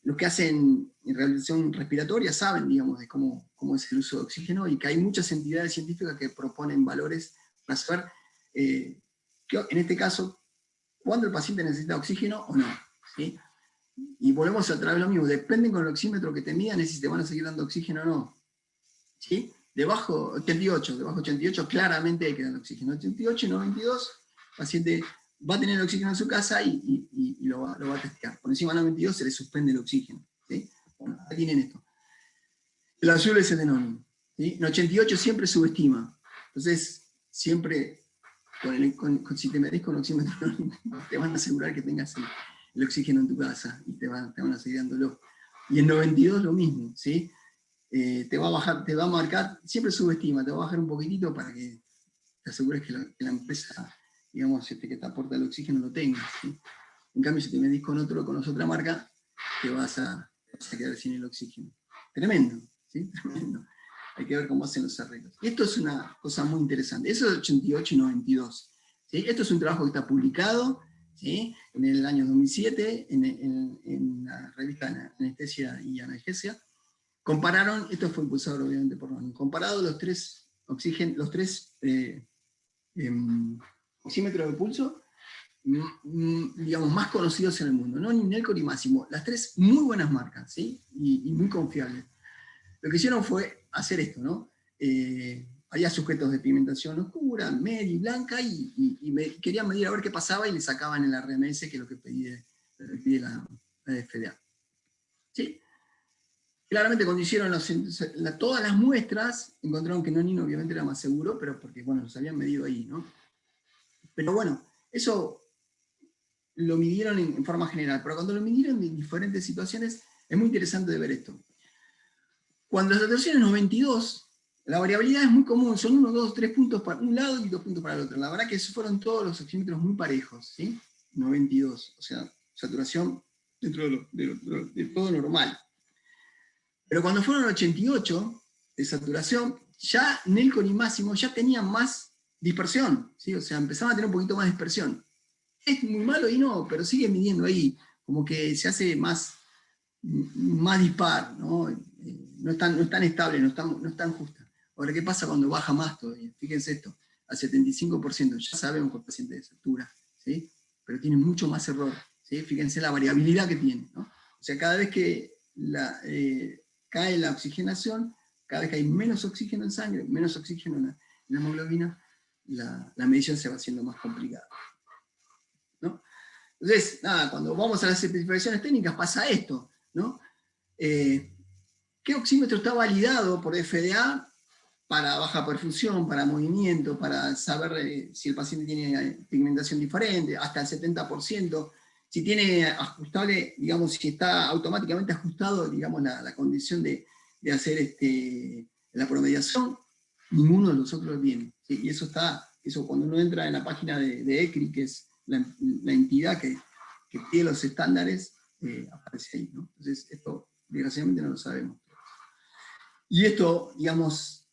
Los que hacen rehabilitación respiratoria saben, digamos, de cómo es el uso de oxígeno, y que hay muchas entidades científicas que proponen valores para saber, que en este caso, cuándo el paciente necesita oxígeno o no, ¿sí? Y volvemos a través de lo mismo, depende con el oxímetro que te midan, es si te van a seguir dando oxígeno o no, ¿sí? Debajo 88 claramente hay que dar oxígeno. 88 y 92, el paciente va a tener el oxígeno en su casa y lo va a testear. Por encima de 92 se le suspende el oxígeno, ¿sí? Bueno, ahí tienen esto. El azul es el de Nonin, ¿sí? En 88 siempre subestima. Entonces, siempre, si te medís con oxímetro, te van a asegurar que tengas el oxígeno en tu casa y te van a seguir dándolo. Y en 92 lo mismo, ¿sí? Te va a bajar, te va a marcar, siempre subestima, te va a bajar un poquitito para que te asegures que la empresa, digamos, que te aporta el oxígeno lo tenga, ¿sí? En cambio, si te medís con otra marca, te vas a quedar sin el oxígeno. Tremendo, ¿sí? Tremendo. Hay que ver cómo hacen los arreglos. Y esto es una cosa muy interesante. Eso es 88 y 92. ¿Sí? Esto es un trabajo que está publicado, ¿sí? En el año 2007 en la revista Anestesia y Analgesia. Compararon, esto fue impulsado obviamente por Nonin, comparado los tres oxímetros de pulso, digamos, más conocidos en el mundo, Nonin, Nellcor y Masimo, las tres muy buenas marcas, ¿sí? y muy confiables. Lo que hicieron fue hacer esto, ¿no? Había sujetos de pigmentación oscura, media y blanca, y querían medir a ver qué pasaba, y le sacaban el RMS, que es lo que pide la FDA. ¿Sí? Claramente cuando hicieron todas las muestras, encontraron que Nonin obviamente era más seguro, pero porque, bueno, los habían medido ahí, ¿no? Pero bueno, eso lo midieron en forma general, pero cuando lo midieron en diferentes situaciones, es muy interesante de ver esto. Cuando la saturación es 92, la variabilidad es muy común, son 1, 2, 3 puntos para un lado y 2 puntos para el otro. La verdad que fueron todos los oxímetros muy parejos, ¿sí? 92, o sea, saturación dentro de todo normal. Pero cuando fueron 88 de saturación, ya Nellcor y Masimo ya tenían más dispersión, ¿sí? O sea, empezaban a tener un poquito más dispersión. Es muy malo y no, pero siguen midiendo ahí, como que se hace más dispar, ¿no? No es tan estable, no es tan justa. Ahora, ¿qué pasa cuando baja más todavía? Fíjense esto, al 75%, ya sabemos que el paciente de satura, ¿sí? Pero tiene mucho más error, ¿sí? Fíjense la variabilidad que tiene, ¿no? O sea, cada vez que cae la oxigenación, cada vez que hay menos oxígeno en sangre, menos oxígeno en la hemoglobina, la medición se va haciendo más complicada, ¿no? Entonces, nada, cuando vamos a las especificaciones técnicas pasa esto, ¿no? ¿Qué oxímetro está validado por FDA para baja perfusión, para movimiento, para saber si el paciente tiene pigmentación diferente, hasta el 70%, si tiene ajustable, digamos, si está automáticamente ajustado, digamos, la condición de hacer la promediación? Ninguno de los otros viene, ¿sí? Y eso cuando uno entra en la página de ECRI, que es la entidad que pide los estándares, aparece ahí, ¿no? Entonces, esto desgraciadamente no lo sabemos. Y esto, digamos,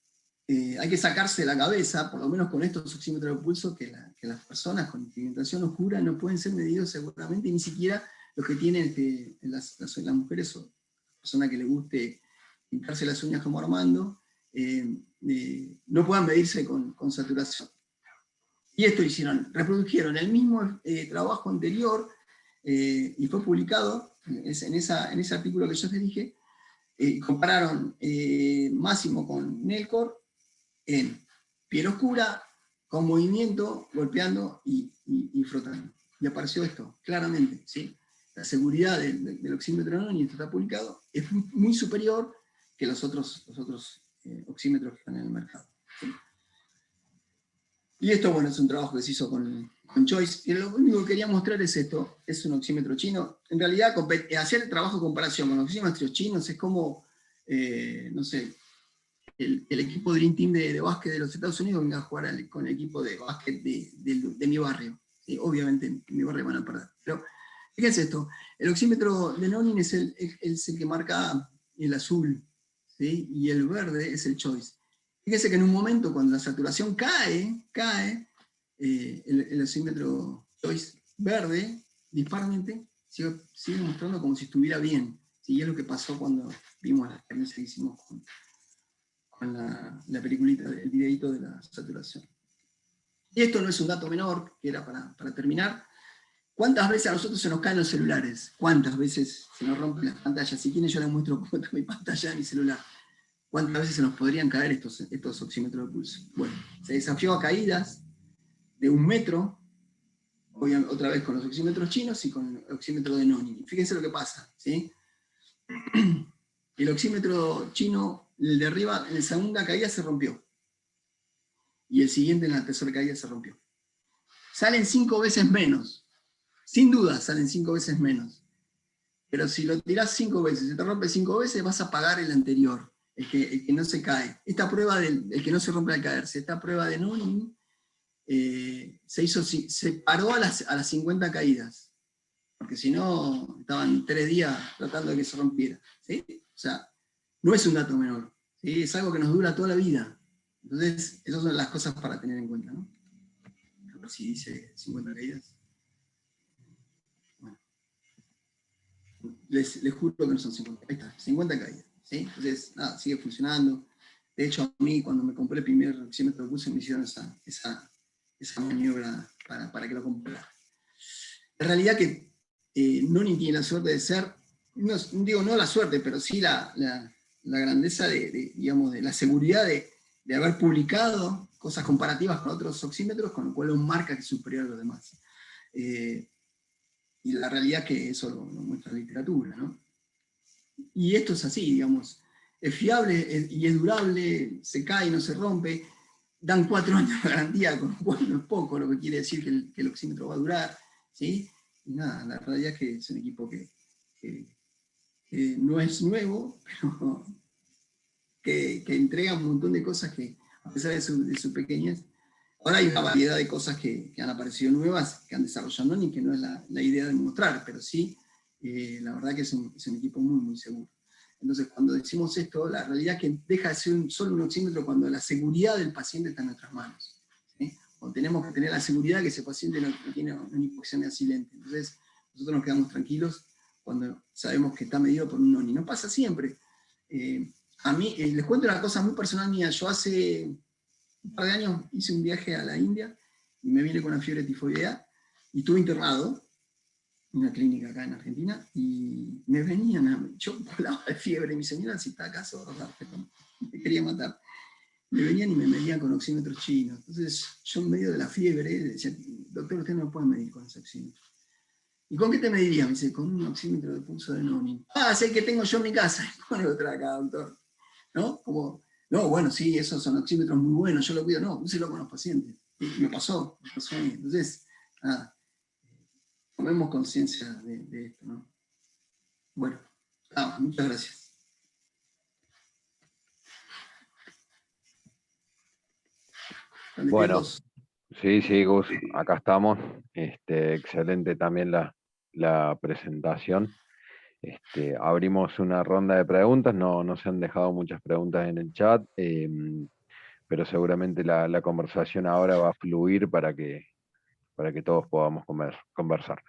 hay que sacarse de la cabeza, por lo menos con estos oxímetros de pulso, que las personas con pigmentación oscura no pueden ser medidos seguramente, ni siquiera los que tienen las mujeres o personas que les guste pintarse las uñas como Armando, no puedan medirse con saturación. Y esto hicieron, reprodujeron el mismo trabajo anterior, y fue publicado en ese artículo que yo les dije. Compararon Masimo con Nellcor en piel oscura, con movimiento, golpeando y frotando. Y apareció esto, claramente, ¿sí? La seguridad del oxímetro Nonin, y esto está publicado, es muy superior que los otros oxímetros que están en el mercado, ¿sí? Y esto, bueno, es un trabajo que se hizo con Choice, y lo único que quería mostrar es esto, es un oxímetro chino. En realidad, hacer el trabajo de comparación con los oxímetros chinos es como, no sé, el equipo Dream Team de básquet de los Estados Unidos venga a jugar con el equipo de básquet de mi barrio. ¿Sí? Obviamente en mi barrio van a perder. Pero fíjense esto, el oxímetro de Nonin es el que marca el azul, ¿sí? Y el verde es el Choice. Fíjense que en un momento cuando la saturación cae, el oxímetro Choice verde, disparamente, sigue mostrando como si estuviera bien. ¿Sí? Y es lo que pasó cuando vimos la experiencia que hicimos con la peliculita, el videito de la saturación. Y esto no es un dato menor, que era para terminar. ¿Cuántas veces a nosotros se nos caen los celulares? ¿Cuántas veces se nos rompen las pantallas? Si quieren yo les muestro cómo está mi pantalla de mi celular. ¿Cuántas veces se nos podrían caer estos oxímetros de pulso? Bueno, se desafió a caídas de 1 metro, otra vez con los oxímetros chinos y con el oxímetro de Noni. Fíjense lo que pasa, ¿sí? El oxímetro chino, el de arriba, en la segunda caída se rompió. Y el siguiente en la tercera caída se rompió. Salen 5 veces menos. Sin duda salen 5 veces menos. Pero si lo tirás 5 veces, se te rompe 5 veces, vas a pagar el anterior, el que no se cae. Esta prueba del que no se rompe al caerse, esta prueba de Noni se paró a las 50 caídas. Porque si no, estaban 3 días tratando de que se rompiera. ¿Sí? O sea, no es un dato menor. ¿Sí? Es algo que nos dura toda la vida. Entonces, esas son las cosas para tener en cuenta, ¿no? A ver si dice 50 caídas. Bueno. Les juro que no son 50. Ahí está, 50 caídas. ¿Sí? Entonces, nada, sigue funcionando. De hecho, a mí, cuando me compré el primer oxímetro de pulso, me hicieron esa maniobra para que lo comprara. La realidad que Noni tiene la suerte de ser, no digo no la suerte, pero sí la grandeza digamos, de la seguridad de haber publicado cosas comparativas con otros oxímetros, con lo cual lo marca que es superior a los demás. Y la realidad que eso lo muestra la literatura, ¿no? Y esto es así, digamos, es fiable y es durable, se cae y no se rompe, dan 4 años de garantía, con lo cual no es poco, lo que quiere decir que el oxímetro va a durar, ¿sí? Y nada, la realidad es que es un equipo que no es nuevo, pero que entrega un montón de cosas que, a pesar de su pequeñez, ahora hay una variedad de cosas que han aparecido nuevas, que han desarrollado Noni, que no es la idea de mostrar, pero sí, la verdad que es un equipo muy, muy seguro. Entonces, cuando decimos esto, la realidad es que deja de ser solo un oxímetro cuando la seguridad del paciente está en nuestras manos. ¿Sí? Cuando tenemos que tener la seguridad que ese paciente no tiene una hipoxemia silente. Entonces, nosotros nos quedamos tranquilos cuando sabemos que está medido por un Noni. No pasa siempre. A mí, les cuento una cosa muy personal mía. Yo hace un par de años hice un viaje a la India y me vine con una fiebre tifoidea y estuve internado en una clínica acá en Argentina y me venían, yo volaba de fiebre, mi señora, si está acaso, me quería matar. Me venían y me medían con oxímetros chinos. Entonces yo en medio de la fiebre decía, doctor, usted no me puede medir con ese oxímetro. ¿Y con qué te mediría? Me dice, con un oxímetro de pulso de Noni. Ah, sé que tengo yo en mi casa. Pone otra acá, doctor. ¿No? Como, no, bueno, sí, esos son oxímetros muy buenos, yo lo cuido. No, úselo con los pacientes. Y me pasó a mí. Entonces, nada, tomemos conciencia de esto, ¿no? Bueno, muchas gracias. Bueno, sí, Gus, acá estamos. Excelente también la presentación. Abrimos una ronda de preguntas, no se han dejado muchas preguntas en el chat, pero seguramente la conversación ahora va a fluir para que todos podamos conversar.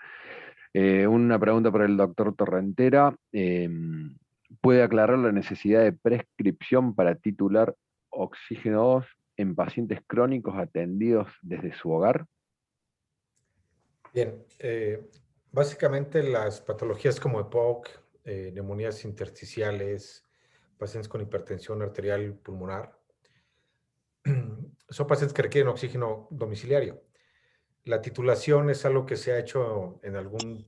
Una pregunta para el doctor Torrentera. ¿Puede aclarar la necesidad de prescripción para titular oxígeno 2 en pacientes crónicos atendidos desde su hogar? Bien, básicamente las patologías como EPOC, neumonías intersticiales, pacientes con hipertensión arterial pulmonar, son pacientes que requieren oxígeno domiciliario. La titulación es algo que se ha hecho en algún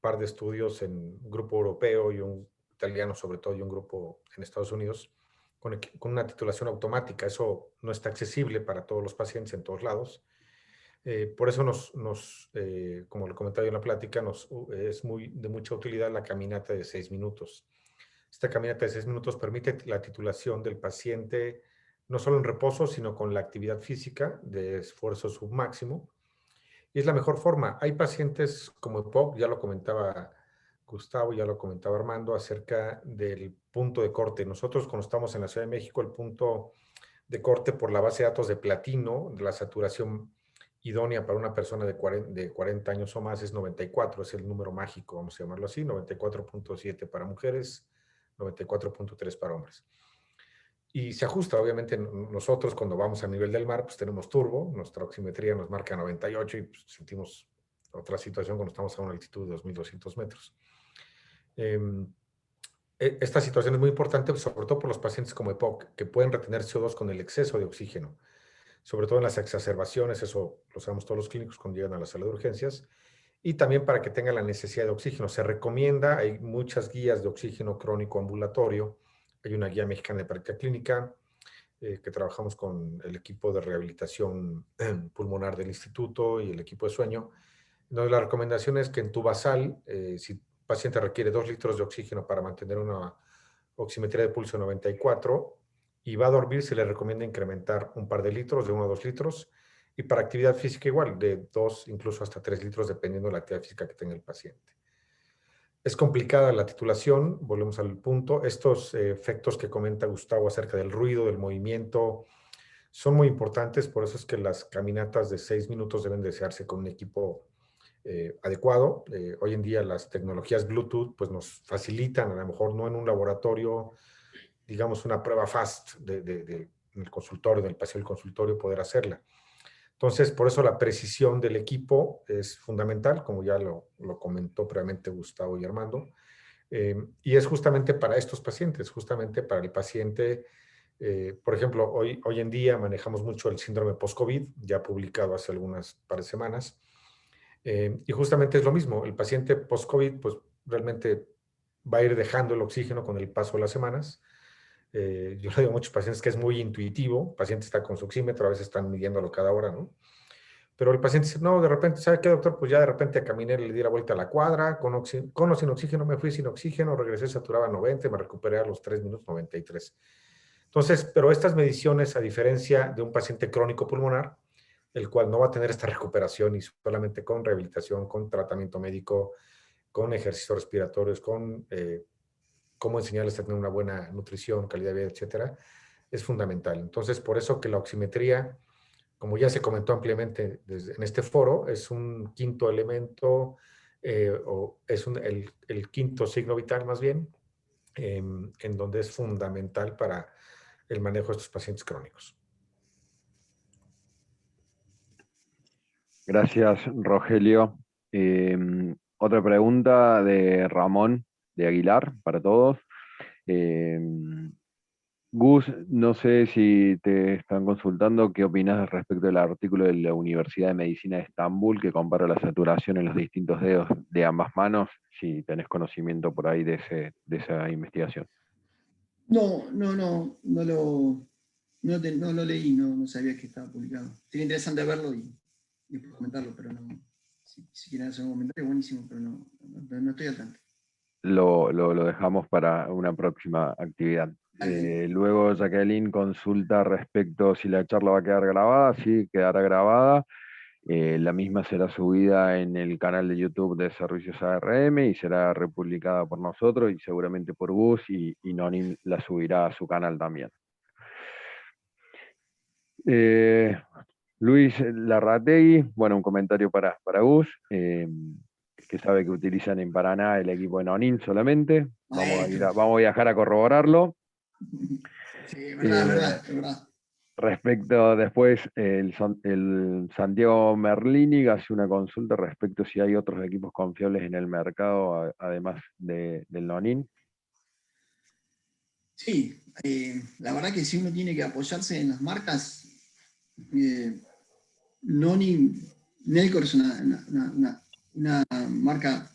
par de estudios en un grupo europeo y un italiano sobre todo y un grupo en Estados Unidos con una titulación automática. Eso no está accesible para todos los pacientes en todos lados. Por eso como lo comentaba yo en la plática, es de mucha utilidad la caminata de 6 minutos. Esta caminata de 6 minutos permite la titulación del paciente no solo en reposo, sino con la actividad física de esfuerzo submáximo. Y es la mejor forma. Hay pacientes como EPOC, ya lo comentaba Gustavo, ya lo comentaba Armando, acerca del punto de corte. Nosotros cuando estamos en la Ciudad de México, el punto de corte por la base de datos de platino, de la saturación idónea para una persona de 40 años o más es 94, es el número mágico, vamos a llamarlo así, 94.7 para mujeres, 94.3 para hombres. Y se ajusta, obviamente, nosotros cuando vamos a nivel del mar, pues tenemos turbo, nuestra oximetría nos marca 98 y pues, sentimos otra situación cuando estamos a una altitud de 2.200 metros. Esta situación es muy importante, sobre todo por los pacientes como EPOC, que pueden retener CO2 con el exceso de oxígeno, sobre todo en las exacerbaciones, eso lo sabemos todos los clínicos cuando llegan a la sala de urgencias, y también para que tengan la necesidad de oxígeno. Se recomienda, hay muchas guías de oxígeno crónico ambulatorio, hay una guía mexicana de práctica clínica, que trabajamos con el equipo de rehabilitación pulmonar del instituto y el equipo de sueño. Entonces, la recomendación es que en tu basal, si el paciente requiere 2 litros de oxígeno para mantener una oximetría de pulso 94 y va a dormir, se le recomienda incrementar un par de litros, de 1 a 2 litros, y para actividad física igual, de 2 incluso hasta 3 litros, dependiendo de la actividad física que tenga el paciente. Es complicada la titulación, volvemos al punto. Estos efectos que comenta Gustavo acerca del ruido, del movimiento, son muy importantes, por eso es que las caminatas de 6 minutos deben desearse con un equipo adecuado. Hoy en día las tecnologías Bluetooth pues nos facilitan, a lo mejor no en un laboratorio, digamos una prueba fast en el consultorio, del pasillo del consultorio, poder hacerla. Entonces, por eso la precisión del equipo es fundamental, como ya lo comentó previamente Gustavo y Armando, y es justamente para estos pacientes, justamente para el paciente, por ejemplo, hoy en día manejamos mucho el síndrome post-COVID, ya publicado hace algunas par de semanas, y justamente es lo mismo, el paciente post-COVID pues realmente va a ir dejando el oxígeno con el paso de las semanas. Yo le digo a muchos pacientes que es muy intuitivo, el paciente está con su oxímetro, a veces están midiéndolo cada hora, ¿no? Pero el paciente dice, no, de repente, ¿sabe qué, doctor? Pues ya de repente caminé, le di la vuelta a la cuadra, con o sin oxígeno, me fui sin oxígeno, regresé, saturaba 90, me recuperé a los 3 minutos 93. Entonces, pero estas mediciones, a diferencia de un paciente crónico pulmonar, el cual no va a tener esta recuperación y solamente con rehabilitación, con tratamiento médico, con ejercicios respiratorios, con cómo enseñarles a tener una buena nutrición, calidad de vida, etcétera, es fundamental. Entonces, por eso que la oximetría, como ya se comentó ampliamente en este foro, es un quinto elemento, o es el quinto signo vital más bien, en donde es fundamental para el manejo de estos pacientes crónicos. Gracias, Rogelio. Otra pregunta de Ramón de Aguilar para todos. Gus, no sé si te están consultando qué opinas respecto del artículo de la Universidad de Medicina de Estambul que compara la saturación en los distintos dedos de ambas manos, si tenés conocimiento por ahí de esa investigación. No lo leí, no sabía que estaba publicado. Sería interesante verlo y comentarlo, pero no. Si quieren hacer un comentario, buenísimo, pero no estoy al tanto. Lo dejamos para una próxima actividad. Luego Jacqueline consulta respecto si la charla va a quedar grabada. Sí, quedará grabada. La misma será subida en el canal de YouTube de Servicios ARM y será republicada por nosotros y seguramente por Gus y Nonin la subirá a su canal también. Luis Larrategui, bueno, un comentario para Gus, que sabe que utilizan en Paraná el equipo de Nonin solamente. Vamos a viajar a corroborarlo. Sí, verdad. Respecto después, el Santiago Merlini hace una consulta respecto si hay otros equipos confiables en el mercado, además del Nonin. Sí, la verdad que si uno tiene que apoyarse en las marcas, Nellcor es una marca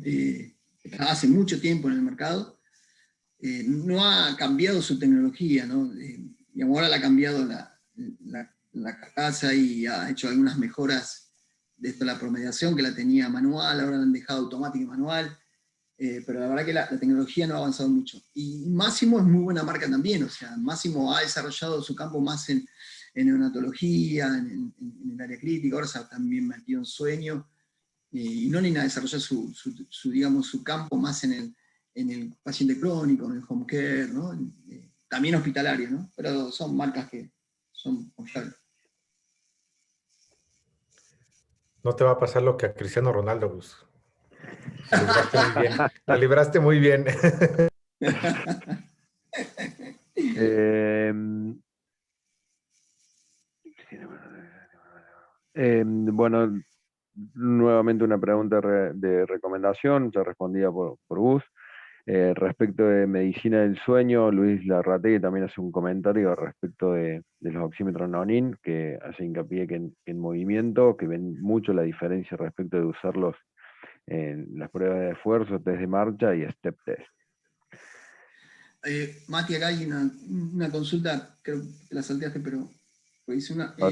que está hace mucho tiempo en el mercado. No ha cambiado su tecnología, ¿no? Y ahora la ha cambiado la carcasa y ha hecho algunas mejoras de esto, la promediación que la tenía manual, ahora la han dejado automática y manual, pero la verdad que la tecnología no ha avanzado mucho. Y Máximo es muy buena marca también, o sea, Máximo ha desarrollado su campo más en neonatología, en el área crítica, ahora se ha también metido en sueño, y Nonin ha desarrollado su campo más en el paciente crónico, en el home care, ¿no? También hospitalario, ¿no? Pero son marcas que son confiables. No te va a pasar lo que a Cristiano Ronaldo, Gus. La libraste muy bien. La libraste muy bien. Bueno, nuevamente una pregunta de recomendación, ya respondida por Gus. Respecto de medicina del sueño, Luis Larrategui también hace un comentario respecto de los oxímetros Nonin, que hace hincapié que en movimiento, que ven mucho la diferencia respecto de usarlos en las pruebas de esfuerzo, test de marcha y step test. Mati, acá hay una consulta, creo que te la salteaste, pero hice una. Yo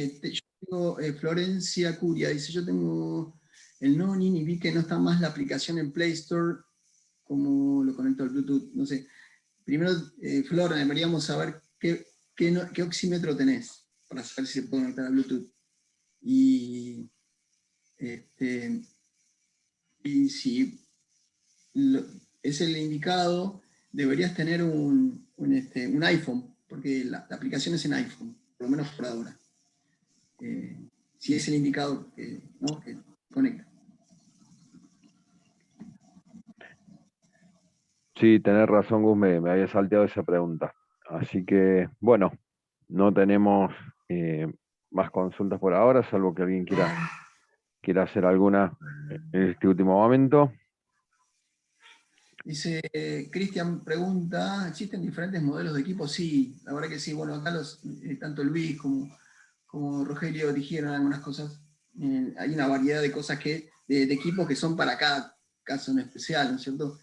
tengo Florencia Curia, dice, yo tengo el Nonin y vi que no está más la aplicación en Play Store, como lo conecto al Bluetooth, no sé. Primero, Flor, deberíamos saber qué oxímetro tenés, para saber si se puede conectar al Bluetooth. Y si es el indicado, deberías tener un iPhone, porque la aplicación es en iPhone, por lo menos por ahora. Si es el indicado que conecta. Sí, tenés razón, Gus, me había salteado esa pregunta. Así que, bueno, no tenemos más consultas por ahora, salvo que alguien quiera hacer alguna en este último momento. Dice, Cristian pregunta, ¿existen diferentes modelos de equipos? Sí, la verdad que sí. Bueno, acá tanto Luis como Rogelio dijeron algunas cosas. Hay una variedad de cosas de equipos que son para cada caso en especial, ¿no es cierto?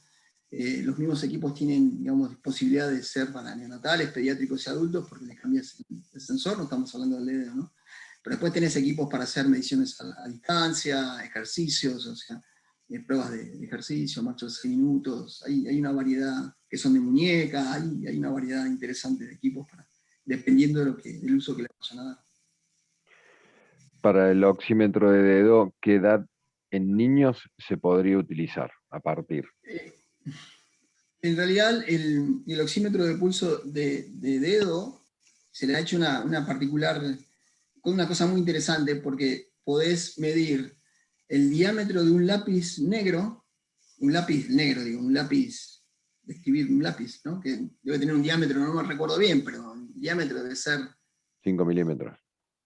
Los mismos equipos tienen, digamos, posibilidad de ser para neonatales, pediátricos y adultos, porque les cambias el sensor, no estamos hablando del dedo, ¿no? Pero después tenés equipos para hacer mediciones a distancia, ejercicios, o sea, pruebas de ejercicio, marchas de 6 minutos, hay una variedad que son de muñeca, hay una variedad interesante de equipos dependiendo del uso que le vayan a dar. Para el oxímetro de dedo, ¿qué edad en niños se podría utilizar a partir? En realidad, el oxímetro de pulso de dedo se le ha hecho una particular, con una cosa muy interesante, porque podés medir el diámetro de un lápiz negro, un lápiz, de escribir un lápiz, ¿no? Que debe tener un diámetro, no me recuerdo bien, pero el diámetro debe ser 5 milímetros.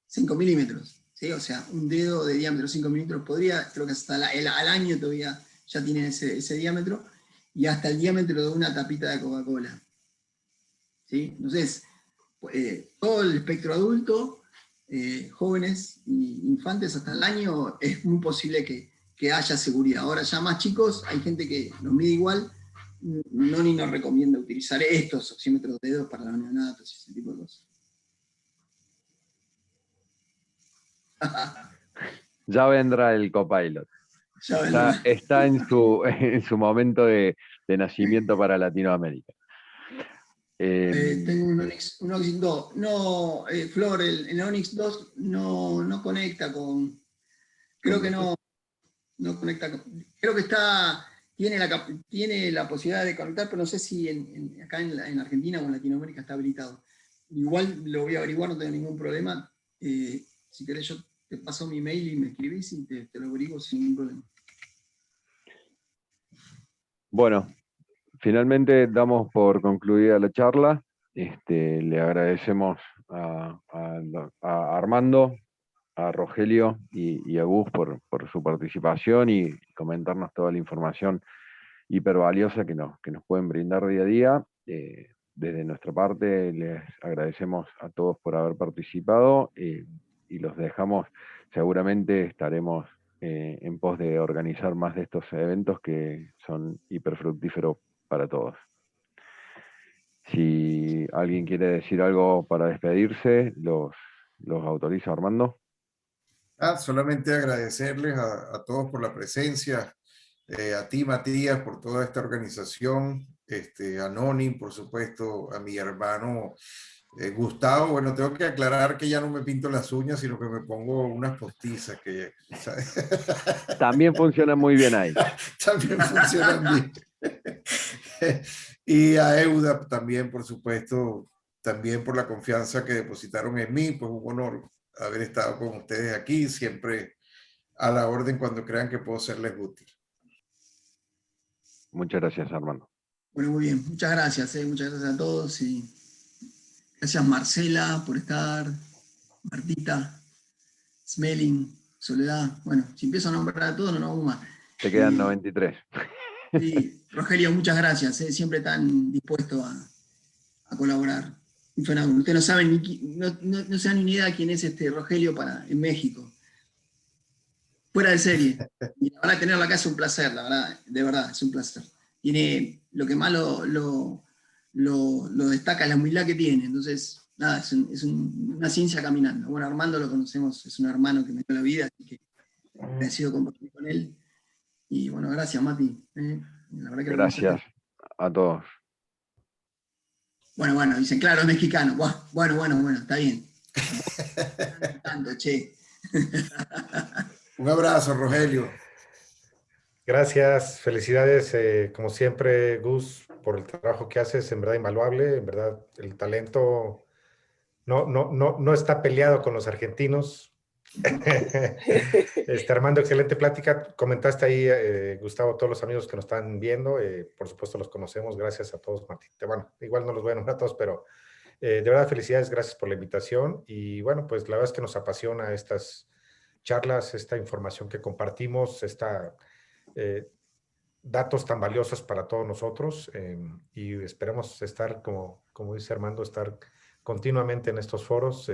5 milímetros, ¿sí? O sea, un dedo de diámetro 5 milímetros creo que hasta al año todavía ya tiene ese diámetro, y hasta el diámetro de una tapita de Coca-Cola. ¿Sí? Entonces, todo el espectro adulto, jóvenes e infantes hasta el año, es muy posible que haya seguridad. Ahora ya más chicos, hay gente que los mide igual, ni nos recomienda utilizar estos oxímetros de dedos para los neonatos y ese tipo de cosas. Ya vendrá el copilot. Está en su momento de nacimiento para Latinoamérica. Tengo un Onix 2. No, Flor, el Onix 2 no conecta con. Creo que no conecta con. Creo que tiene la posibilidad de conectar, pero no sé si acá en Argentina o en Latinoamérica está habilitado. Igual lo voy a averiguar, no tengo ningún problema. Si querés, yo te paso mi mail y me escribís y te lo averiguo sin ningún problema. Bueno, finalmente damos por concluida la charla. Le agradecemos a Armando, a Rogelio y a Gus por su participación y comentarnos toda la información hipervaliosa que nos pueden brindar día a día. Desde nuestra parte les agradecemos a todos por haber participado y los dejamos, seguramente estaremos en pos de organizar más de estos eventos que son hiperfructíferos para todos. Si alguien quiere decir algo para despedirse, los autorizo, Armando. Solamente agradecerles a todos por la presencia, a ti, Matías, por toda esta organización, a Noni, por supuesto, a mi hermano Gustavo. Bueno, tengo que aclarar que ya no me pinto las uñas, sino que me pongo unas postizas que también funcionan muy bien ahí. También funcionan bien. Y a Euda también, por supuesto, también por la confianza que depositaron en mí, pues un honor haber estado con ustedes aquí, siempre a la orden cuando crean que puedo serles útil. Muchas gracias, Armando. Bueno, muy bien. Muchas gracias a todos. Y gracias, Marcela, por estar. Martita, Smelling, Soledad. Bueno, si empiezo a nombrar a todos, no nos vamos más. Te quedan 93. Sí, Rogelio, muchas gracias. Siempre tan dispuesto a colaborar. Un fenómeno. Ustedes no saben no se dan ni idea quién es Rogelio en México. Fuera de serie. Y la verdad, tenerlo acá es un placer, la verdad, de verdad, es un placer. Tiene, lo que más lo destaca es la humildad que tiene. Entonces, nada, es una ciencia caminando. Bueno, Armando lo conocemos, es un hermano que me dio la vida, así que agradecido compartir con él. Y bueno, gracias, Mati. La verdad que Gracias a todos. Bueno, dicen, claro, es mexicano. Bueno, está bien. Tanto, che. Un abrazo, Rogelio. Gracias, felicidades, como siempre, Gus, por el trabajo que haces, en verdad invaluable, en verdad el talento no está peleado con los argentinos. Armando, excelente plática. Comentaste ahí, Gustavo, todos los amigos que nos están viendo, por supuesto los conocemos, gracias a todos, Martín. Bueno, igual no los voy a nombrar a todos, pero de verdad felicidades, gracias por la invitación. Y bueno, pues la verdad es que nos apasiona estas charlas, esta información que compartimos, datos tan valiosos para todos nosotros, y esperemos estar, como dice Armando, estar continuamente en estos foros.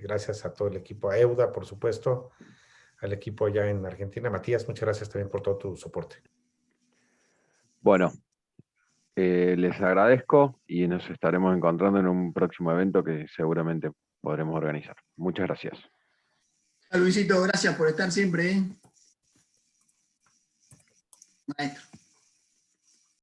Gracias a todo el equipo, a Euda, por supuesto, al equipo allá en Argentina. Matías, muchas gracias también por todo tu soporte. Bueno, les agradezco y nos estaremos encontrando en un próximo evento que seguramente podremos organizar. Muchas gracias. Luisito, gracias por estar siempre. Maestro.